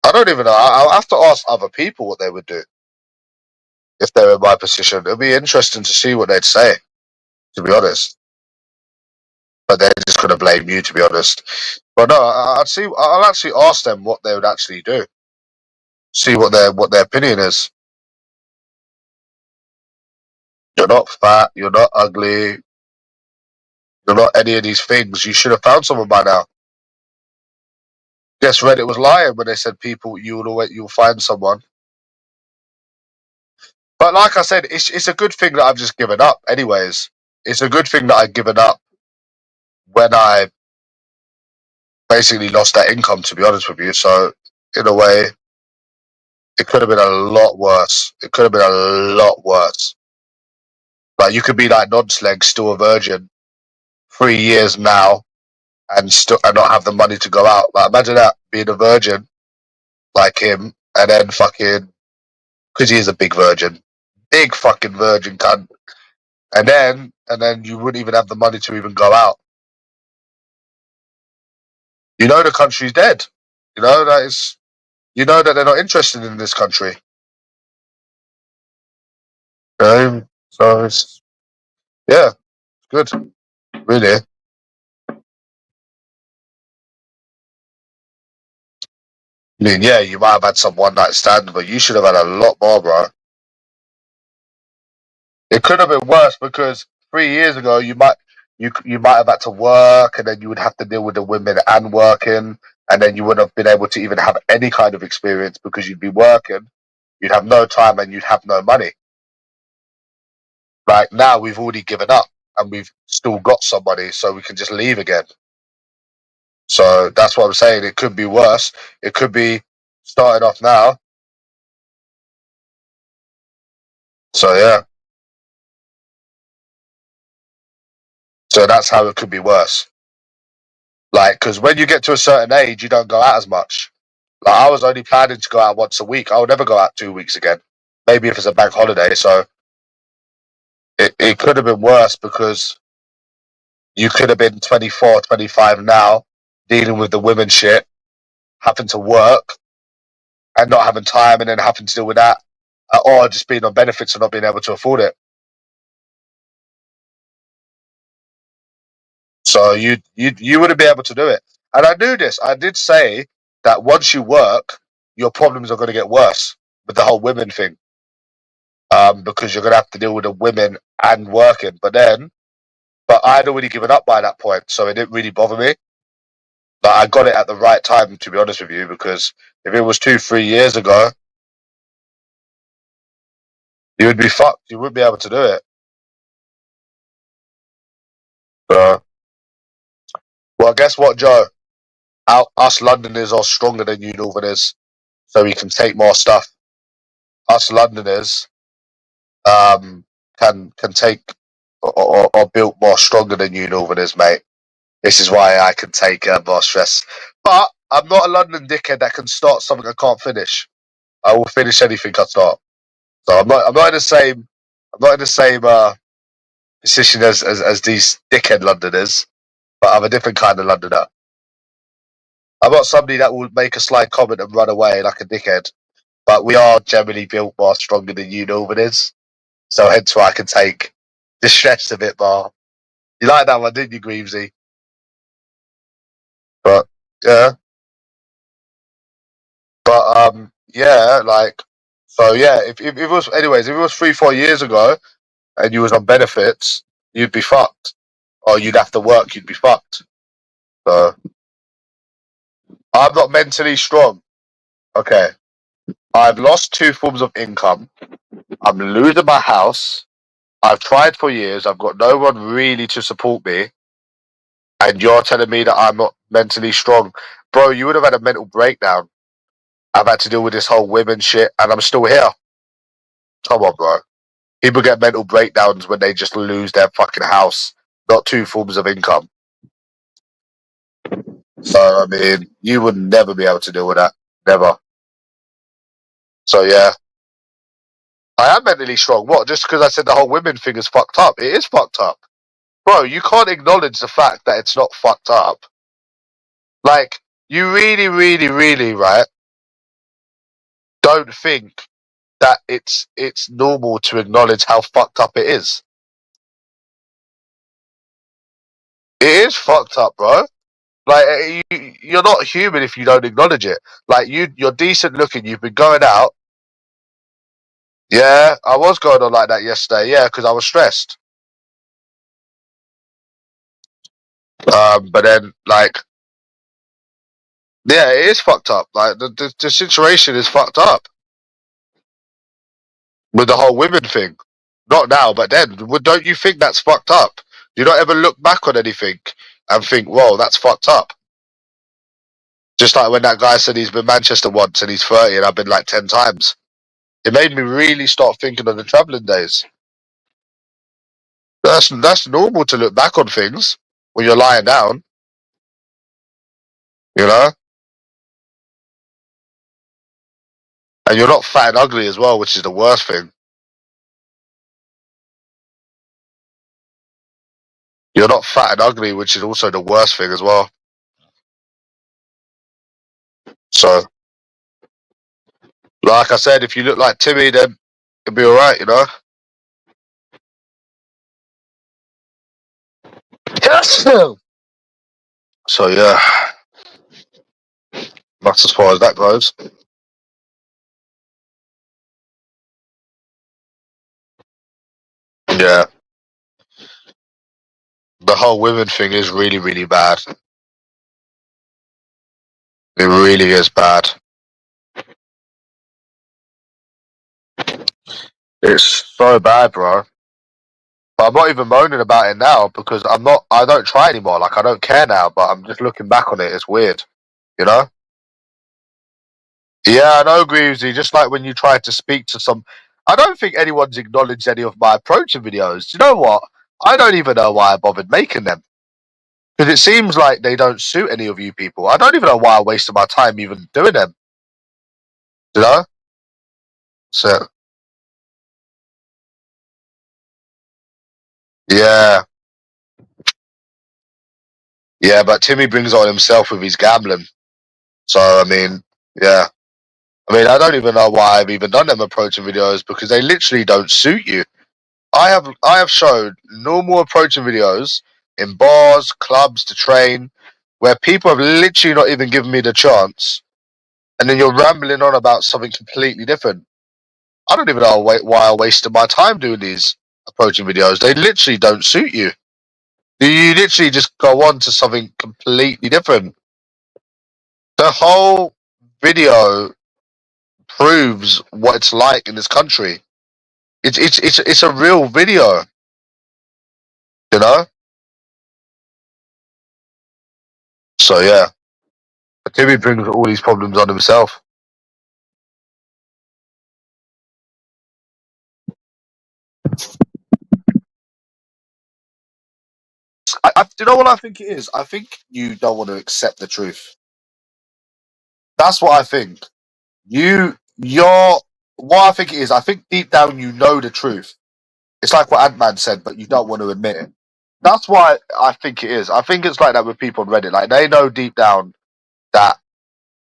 I don't even know. I'll have to ask other people what they would do if they're in my position. It'll be interesting to see what they'd say, to be honest. But they're just gonna blame you, to be honest. But no, I'd see. I'll actually ask them what they would actually do. See what their opinion is. You're not fat. You're not ugly. You're not any of these things. You should have found someone by now. Guess Reddit was lying when they said people you'll find someone. But like I said, it's a good thing that I've just given up. Anyways, it's a good thing that I've given up when I basically lost that income. To be honest with you, so in a way, it could have been a lot worse. It could have been a lot worse. Like you could be like non-sleg, still a virgin, 3 years now, and still and not have the money to go out. Like imagine that being a virgin like him, and then fucking because he is a big virgin, big fucking virgin cunt, and then you wouldn't even have the money to even go out. You know the country's dead. You know that is. You know that they're not interested in this country. So it's yeah, good, really. I mean, yeah, you might have had some one night stand, but you should have had a lot more, bro. It could have been worse because 3 years ago you might have had to work, and then you would have to deal with the women and working, and then you wouldn't have been able to even have any kind of experience because you'd be working, you'd have no time, and you'd have no money. Like now, we've already given up, and we've still got somebody, so we can just leave again. So that's what I'm saying. It could be worse. It could be starting off now. So yeah. So that's how it could be worse. Like, because when you get to a certain age, you don't go out as much. Like, I was only planning to go out once a week. I would never go out 2 weeks again. Maybe if it's a bank holiday. So it could have been worse because you could have been 24, 25 now, dealing with the women shit, having to work and not having time, and then having to deal with that, or just being on benefits and not being able to afford it. So you wouldn't be able to do it. And I knew this. I did say that once you work, your problems are going to get worse with the whole women thing, because you're going to have to deal with the women and working. But I'd already given up by that point, so it didn't really bother me. But I got it at the right time, to be honest with you, because if it was 2, 3 years ago, You would be fucked. You wouldn't be able to do it. So, well, guess what, Joe? Us Londoners are stronger than you Northerners, so we can take more stuff. Us Londoners can take or built more stronger than you Northerners, mate. This is why I can take more stress. But I'm not a London dickhead that can start something I can't finish. I will finish anything I start. So I'm not in the same. I'm not in the same position as these dickhead Londoners, but I'm a different kind of Londoner. I'm not somebody that will make a slight comment and run away like a dickhead. But we are generally built more stronger than you Northerners, so hence why I can take the stress a bit more. You like that one, didn't you, Greavesy? But yeah, yeah, like so yeah. If it was anyways, if it was 3-4 years ago and you was on benefits, you'd be fucked, or you'd have to work. You'd be fucked. So I'm not mentally strong. Okay, I've lost 2 forms of income. I'm losing my house. I've tried for years. I've got no one really to support me. And you're telling me that I'm not mentally strong. Bro, you would have had a mental breakdown. I've had to deal with this whole women shit, and I'm still here. Come on, bro. People get mental breakdowns when they just lose their fucking house, not 2 forms of income. So, I mean, you would never be able to deal with that. Never. So, yeah. I am mentally strong. What? Just because I said the whole women thing is fucked up? It is fucked up. Bro, you can't acknowledge the fact that it's not fucked up. Like, you really, really, really, right, don't think that it's normal to acknowledge how fucked up it is. It is fucked up, bro. Like you're not human if you don't acknowledge it. Like you're decent looking. You've been going out. Yeah, I was going on like that yesterday. Yeah, because I was stressed. But then like, yeah, it is fucked up. Like the situation is fucked up with the whole women thing. Not now, but then. Don't you think that's fucked up? You don't ever look back on anything and think, "Whoa, that's fucked up." Just like when that guy said he's been Manchester once and he's 30 and I've been like 10 times. It made me really start thinking of the travelling days. That's normal to look back on things when you're lying down, you know? And you're not fat and ugly as well, which is the worst thing. You're not fat and ugly, which is also the worst thing as well. So, like I said, if you look like Timmy, then it'll be alright, you know? Yes! So, yeah, that's as far as that goes. Yeah, the whole women thing is really, really bad. It really is bad. It's so bad, bro. But I'm not even moaning about it now because I don't try anymore. Like, I don't care now, but I'm just looking back on it. It's weird, you know? Yeah, I know, Greavesy. Just like when you tried to speak to some. I don't think anyone's acknowledged any of my approaching videos. You know what? I don't even know why I bothered making them. Because it seems like they don't suit any of you people. I don't even know why I wasted my time even doing them. You know? So, yeah. Yeah, but Timmy brings on himself with his gambling. So, I mean, yeah. I mean, I don't even know why I've even done them approaching videos because they literally don't suit you. I have showed normal approaching videos in bars, clubs, to train, where people have literally not even given me the chance, and then you're rambling on about something completely different. I don't even know why I wasted my time doing these approaching videos. They literally don't suit you. You literally just go on to something completely different. The whole video proves what it's like in this country. It's a real video, you know. So yeah, Timmy brings all these problems on himself. Do you know what I think it is? I think you don't want to accept the truth. That's what I think. You're what I think it is. I think deep down you know the truth. It's like what Ant-Man said, but you don't want to admit it. That's why I think it is. I think it's like that with people on Reddit. Like they know deep down that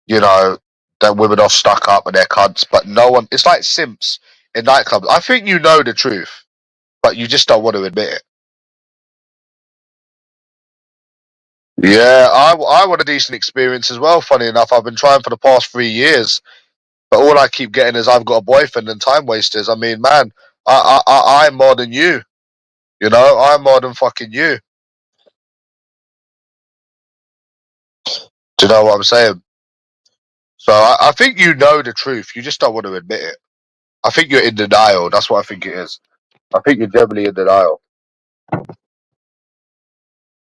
you know that women are stuck up and they're cunts, but no one. It's like simps in nightclubs. I think you know the truth, but you just don't want to admit it. Yeah, I want a decent experience as well. Funny enough, I've been trying for the past 3 years, but all I keep getting is I've got a boyfriend and time wasters. I mean, man, I'm more than you. You know, I'm more than fucking you. Do you know what I'm saying? So I think you know the truth. You just don't want to admit it. I think you're in denial. That's what I think it is. I think you're generally in denial.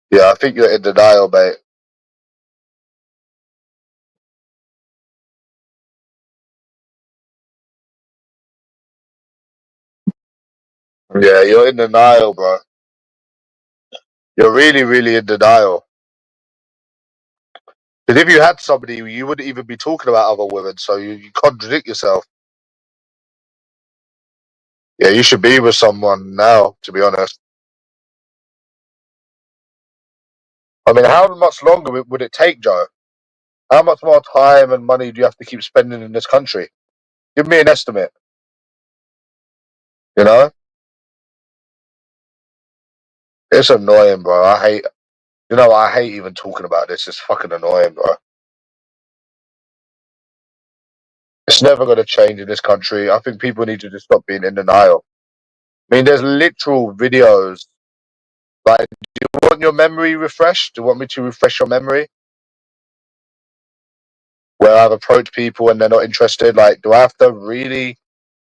Yeah, I think you're in denial, mate. Yeah, you're in denial, bro. You're really, really in denial. Because if you had somebody, you wouldn't even be talking about other women. So you contradict yourself. Yeah, you should be with someone now, to be honest. I mean, how much longer would it take, Joe? How much more time and money do you have to keep spending in this country? Give me an estimate, you know? It's annoying, bro. I hate even talking about this. It's fucking annoying, bro. It's never going to change in this country. I think people need to just stop being in denial. I mean, there's literal videos. Like, do you want your memory refreshed? Do you want me to refresh your memory? Where I've approached people and they're not interested? Like, do I have to really?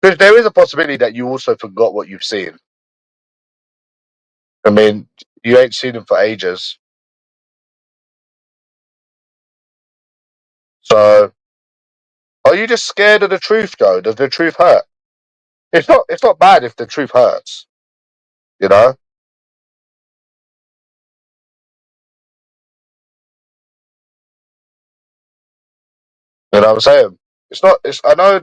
Because there is a possibility that you also forgot what you've seen. I mean, you ain't seen them for ages. So, are you just scared of the truth, though? Does the truth hurt? It's not bad if the truth hurts, you know? You know what I'm saying? It's not, it's, I know,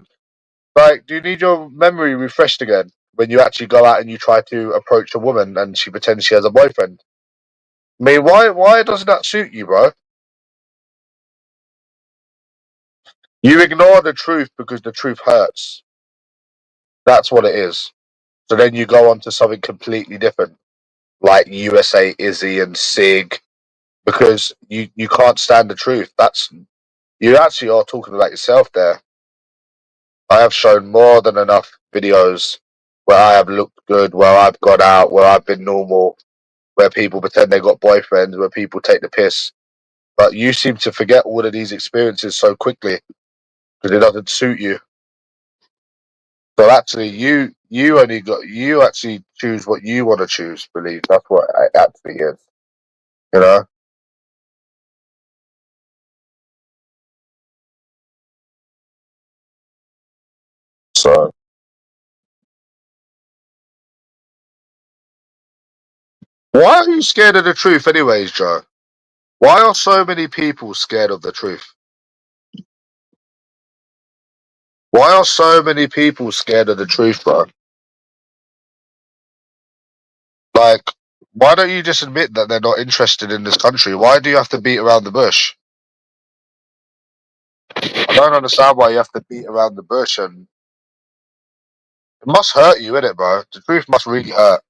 like, do you need your memory refreshed again when you actually go out and you try to approach a woman and she pretends she has a boyfriend? I mean, why doesn't that suit you, bro? You ignore the truth because the truth hurts. That's what it is. So then you go on to something completely different, like USA Izzy and Sig, because you can't stand the truth. You actually are talking about yourself there. I have shown more than enough videos where I have looked good, where I've got out, where I've been normal, where people pretend they got boyfriends, where people take the piss. But you seem to forget all of these experiences so quickly because it doesn't suit you. So actually, you actually choose what you want to choose. Believe that's what it actually is. You know. So why are you scared of the truth, anyways, Joe? Why are so many people scared of the truth? Why are so many people scared of the truth, bro? Like, why don't you just admit that they're not interested in this country? Why do you have to beat around the bush? I don't understand why you have to beat around the bush, and it must hurt you, innit, bro? The truth must really hurt.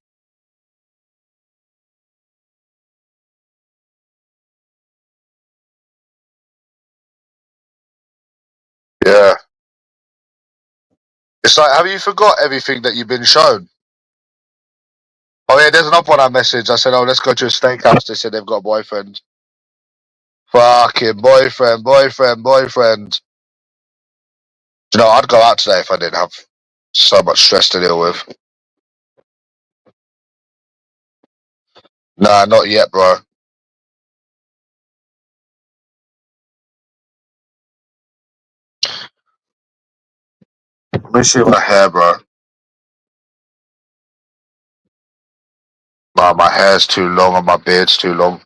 Yeah. It's like, have you forgot everything that you've been shown? Oh yeah, there's another one I messaged. I said, oh, let's go to a steakhouse. They said they've got a boyfriend. Fucking boyfriend. You know, I'd go out today if I didn't have. So much stress to deal with. Nah, not yet, bro. Let me see my hair, bro. Nah, my hair's too long and my beard's too long.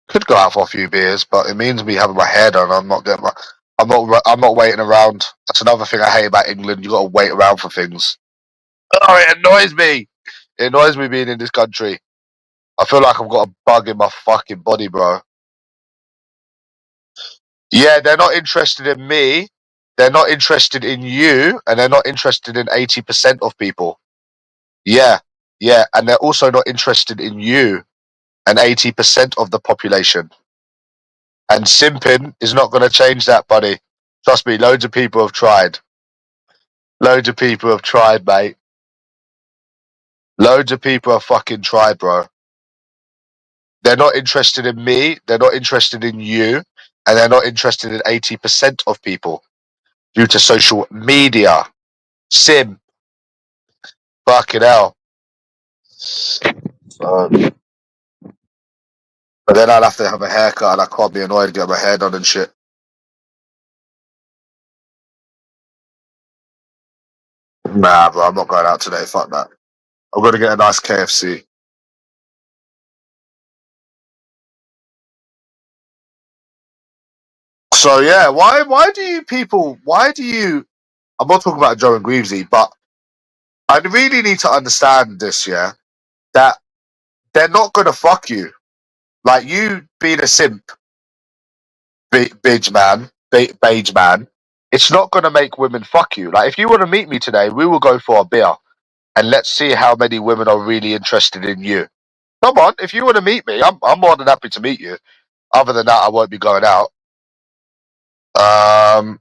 Could go out for a few beers, but it means me having my hair done. I'm not getting my. I'm not waiting around. That's another thing I hate about England. You got to wait around for things. Oh, it annoys me. It annoys me being in this country. I feel like I've got a bug in my fucking body, bro. Yeah, they're not interested in me. They're not interested in you, and they're not interested in 80% of people. Yeah, yeah, and they're also not interested in you and 80% of the population. And simping is not going to change that, buddy. Trust me, loads of people have tried. Loads of people have tried, mate. Loads of people have fucking tried, bro. They're not interested in me, they're not interested in you, and they're not interested in 80% of people due to social media. Sim. Fucking hell. But then I'll have to have a haircut and I can't be annoyed to get my hair done and shit. Nah, bro, I'm not going out today. Fuck that. I'm going to get a nice KFC. So yeah, why do you people? Why do you? I'm not talking about Joe and Greavesy, but I really need to understand this. Yeah, that they're not gonna fuck you. Like you being a simp, beige man. It's not gonna make women fuck you. Like if you want to meet me today, we will go for a beer and let's see how many women are really interested in you. Come on, if you want to meet me, I'm more than happy to meet you. Other than that, I won't be going out. Um,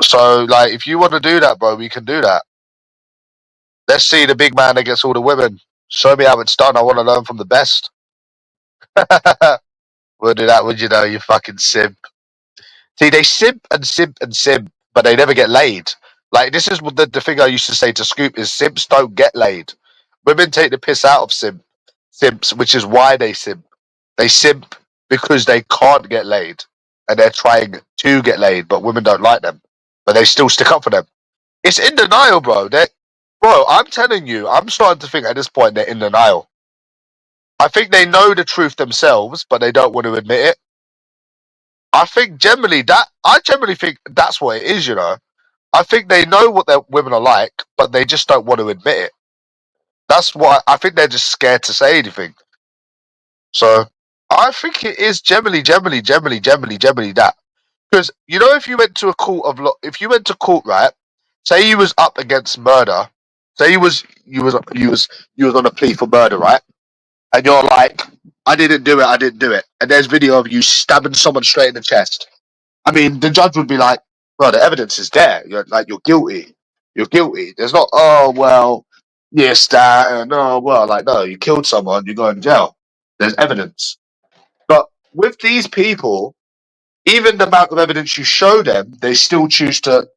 so like if you want to do that, bro, we can do that. Let's see the big man that gets all the women. Show me how it's done. I want to learn from the best. We'll do that, would you know, you fucking simp. See, they simp and simp and simp, but they never get laid. Like, this is what the thing I used to say to Scoop is simps don't get laid. Women take the piss out of simps, which is why they simp. They simp because they can't get laid. And they're trying to get laid, but women don't like them. But they still stick up for them. It's in denial, bro. Bro, I'm telling you, I'm starting to think at this point they're in denial. I think they know the truth themselves, but they don't want to admit it. I generally think that's what it is, you know. I think they know what their women are like, but they just don't want to admit it. That's why I think they're just scared to say anything. So I think it is generally that. Because you know, if you went to a court of if you went to court, right? Say you was up against murder. Say you was on a plea for murder, right? And you're like, I didn't do it, I didn't do it. And there's video of you stabbing someone straight in the chest. I mean, the judge would be like, well, the evidence is there. You're guilty. You're guilty. There's not, oh, well, yes, that, and oh, well, like, no, you killed someone, you go in jail. There's evidence. But with these people, even the amount of evidence you show them, they still choose to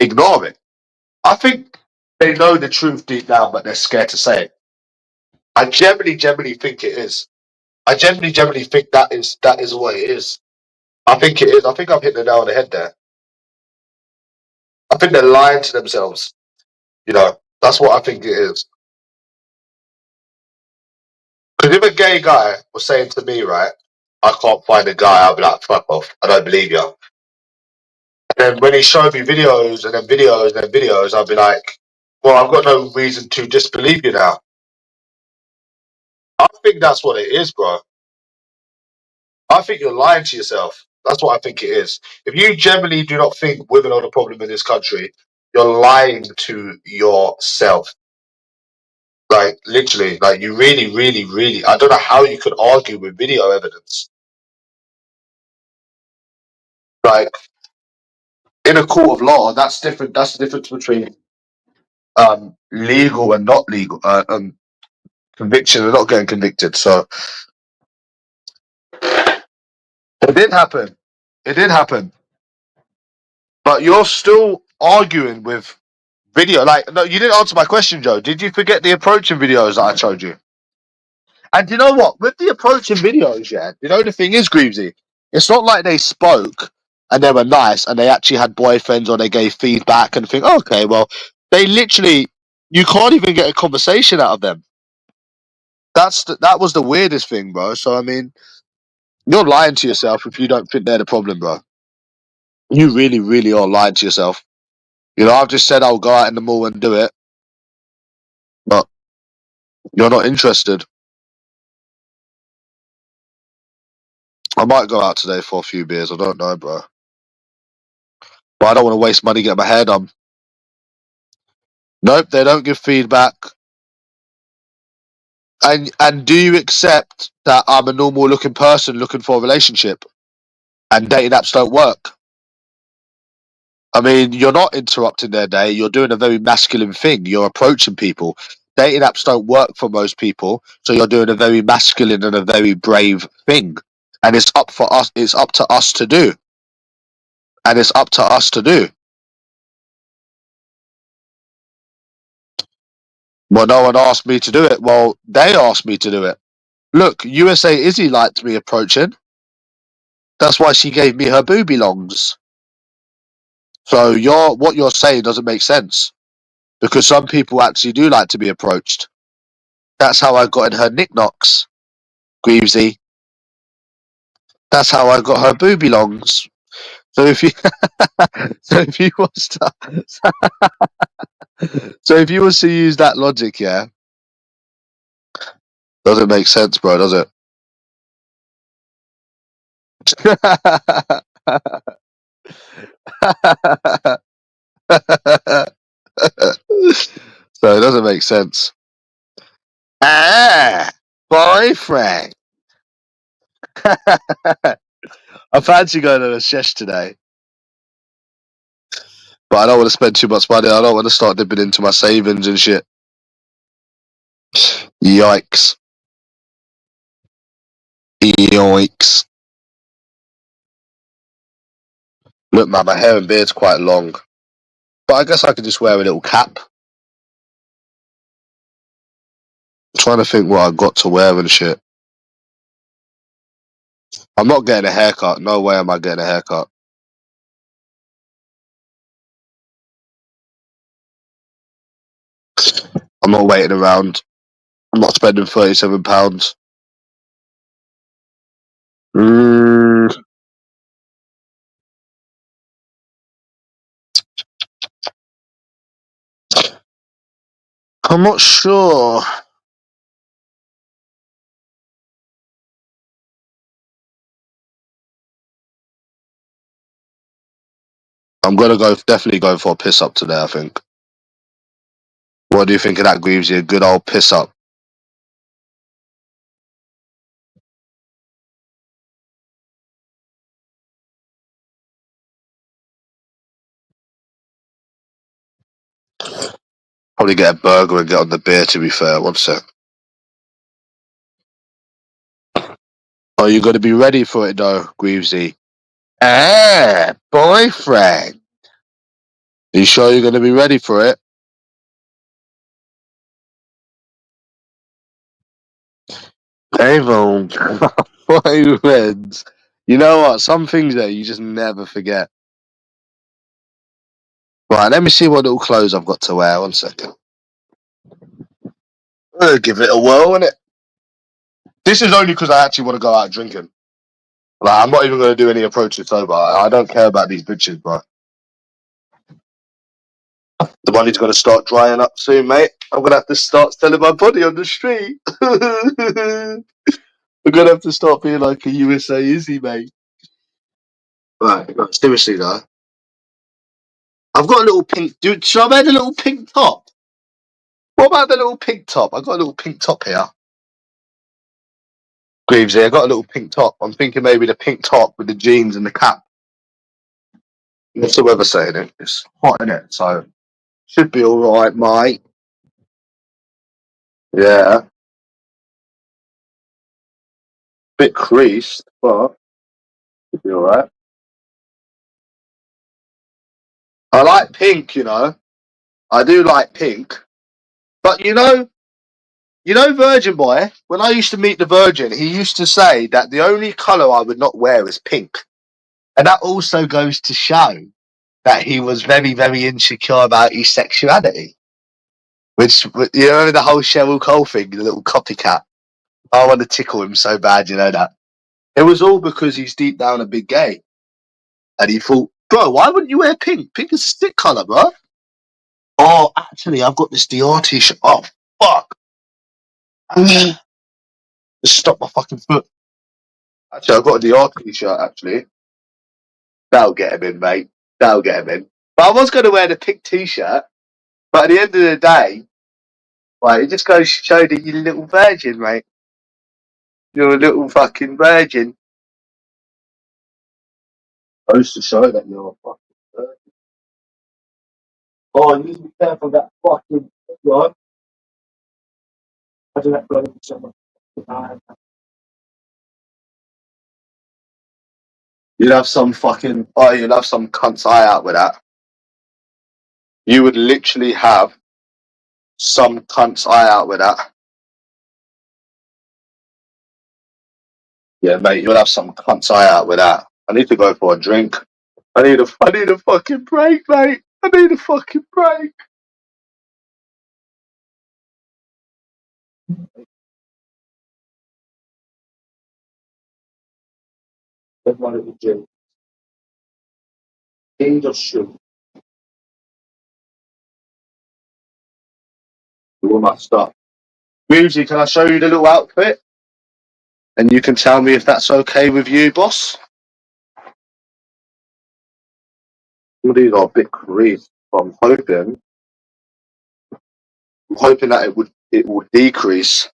ignore it. I think they know the truth deep down, but they're scared to say it. I generally think it is. I generally think that is what it is. I think it is. I think I've hit the nail on the head there. I think they're lying to themselves. You know, that's what I think it is. Because if a gay guy was saying to me, right, I can't find a guy, I'll be like, fuck off. I don't believe you. And then when he showed me videos and then videos and then videos, I'll be like, well, I've got no reason to disbelieve you now. I think that's what it is, bro. I think you're lying to yourself. That's what I think it is. If you generally do not think women are the problem in this country, you're lying to yourself. Like literally, like you really. I don't know how you could argue with video evidence. Like in a court of law, that's different. That's the difference between legal and not legal. Conviction and not getting convicted. So it did happen. It did happen. But you're still arguing with video. Like, no, you didn't answer my question, Joe. Did you forget the approaching videos that I showed you? And you know what? With the approaching videos, yeah, you know the thing is, Greavesy, it's not like they spoke and they were nice and they actually had boyfriends or they gave feedback and think, okay, well, they literally, you can't even get a conversation out of them. That was the weirdest thing, bro. So I mean, you're lying to yourself if you don't think they're the problem, bro. You really, really are lying to yourself. You know, I've just said I'll go out in the mall and do it, but you're not interested. I might go out today for a few beers. I don't know, bro. But I don't want to waste money getting my hair done. Nope, they don't give feedback. And do you accept that I'm a normal looking person looking for a relationship and dating apps don't work? I mean, you're not interrupting their day. You're doing a very masculine thing. You're approaching people. Dating apps don't work for most people, so you're doing a very masculine and a very brave thing. And it's up for us. It's up to us to do. And it's up to us to do. Well, no one asked me to do it. Well, they asked me to do it. Look, USA Izzy liked me approaching. That's why she gave me her booby longs. So what you're saying doesn't make sense because some people actually do like to be approached. That's how I got in her knickknacks, Greavesy. That's how I got her booby longs. So if you, so if you was to, so if you was to use that logic, yeah, doesn't make sense, bro, does it? So it doesn't make sense. Ah, boyfriend. I fancy going on a shesh today, but I don't want to spend too much money. I don't want to start dipping into my savings and shit. Yikes. Yikes. Look, man, my hair and beard's quite long. But I guess I could just wear a little cap. I'm trying to think what I got to wear and shit. I'm not getting a haircut. No way am I getting a haircut. I'm not waiting around. I'm not spending £37. Mm, I'm not sure. I'm gonna go definitely going for a piss up today, I think. What do you think of that, Greavesy? A good old piss up. Probably get a burger and get on the beer, to be fair. One sec. Are you gonna be ready for it though, Greavesy? Ah, boyfriend. Are you sure you're gonna be ready for it? Avon. Boyfriends. You know what? Some things that you just never forget. Right, let me see what little clothes I've got to wear. One second. Give it a whirl, innit? This is only because I actually want to go out drinking. Like, I'm not even going to do any approaches sober. I don't care about these bitches, bro. The money's going to start drying up soon, mate. I'm going to have to start selling my body on the street. I'm going to have to start being like a USA Izzy, mate. Right, no, seriously though. I've got a little pink. Dude, should I wear the little pink top? What about the little pink top? I've got a little pink top here. Greavesy, I got a little pink top. I'm thinking maybe the pink top with the jeans and the cap. What's the weather saying? It's hot in it, so should be all right, mate. Yeah, bit creased, but should be all right. I like pink, you know. I do like pink. But Virgin Boy, when I used to meet the Virgin, he used to say that the only colour I would not wear is pink. And that also goes to show that he was very, very insecure about his sexuality. Which, you know, the whole Cheryl Cole thing, the little copycat. I want to tickle him so bad, you know that. It was all because he's deep down a big gay. And he thought, bro, why wouldn't you wear pink? Pink is a stick colour, bro. Oh, actually, I've got this DR t-shirt. Oh, fuck. Just stop my fucking foot. Actually, I've got a DR t-shirt, actually. That'll get him in, mate. That'll get him in. But I was going to wear the pink t-shirt. But at the end of the day, right, it just goes to show that you're a little virgin, mate. You're a little fucking virgin. Goes to show that you're a fucking virgin. Oh, you need to be careful of that fucking right? I don't know if someone. You'd have some fucking. Oh, you'd have some cunt's eye out with that. You would literally have some cunt's eye out with that. Yeah, mate, you'll have some cunt's eye out with that. I need to go for a drink. I need a fucking break, mate. I need a fucking break. Everyone at the gym. King of shoe. All my stuff. Music, can I show you the little outfit? And you can tell me if that's okay with you, boss. All these are a bit creased, but I'm hoping that it will decrease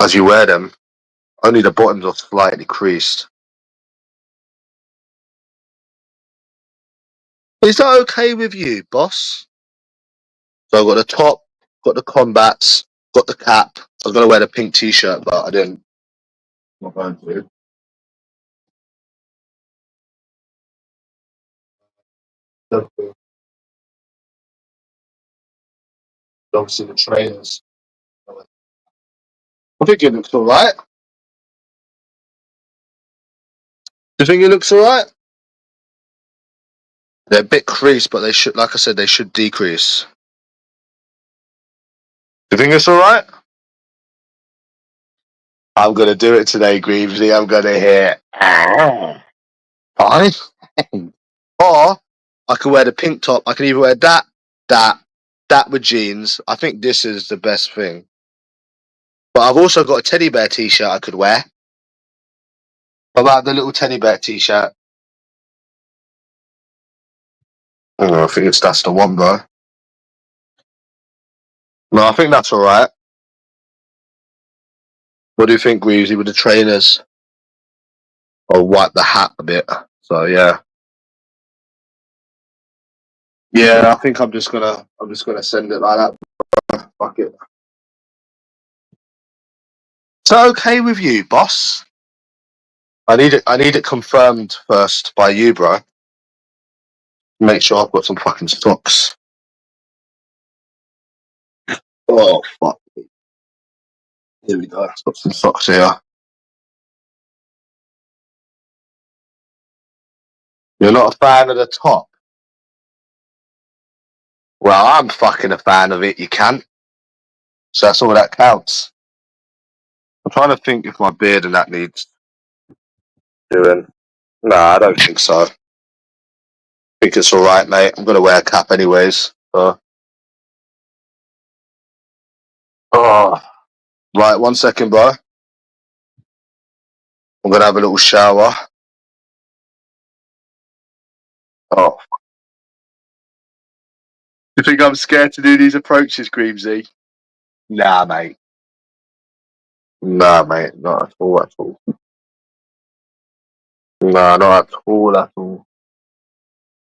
as you wear them. Only the bottoms are slightly creased. Is that okay with you, boss? So I've got the top, got the combats, got the cap. I was going to wear the pink t-shirt, but I didn't. I'm not going to. Obviously the trainers. I think it looks alright. Do you think it looks alright? They're a bit creased, but they should, like I said, they should decrease. Do you think it's alright? I'm going to do it today, Greavesy. I'm going to hear, fine. Or I could wear the pink top. I can either wear that with jeans. I think this is the best thing. But I've also got a teddy bear t-shirt I could wear. What about the little teddy bear t-shirt? Oh, I think that's the one, bro. No, I think that's alright. What do you think, Greavesy, with the trainers? I'll wipe the hat a bit. So yeah. Yeah, I think I'm just gonna send it like that. Fuck it. Is that okay with you, boss? I need it confirmed first by you, bro. Make sure I've got some fucking socks. Oh fuck. Here we go. I've got some socks here. You're not a fan of the top? Well, I'm fucking a fan of it, you can't. So that's all that counts. I'm trying to think if my beard and that needs doing. Nah, I don't think so. I think it's alright, mate. I'm gonna wear a cap anyways. So. Oh. Right, 1 second, bro. I'm gonna have a little shower. Oh. You think I'm scared to do these approaches, Greavesy? Nah, mate. Nah, mate. Not at all, at all. Nah, not at all, at all.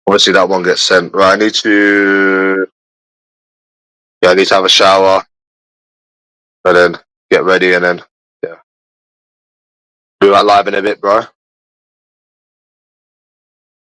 Obviously, that one gets sent. Right, I need to have a shower. And then get ready and then, yeah. Do that live in a bit, bro.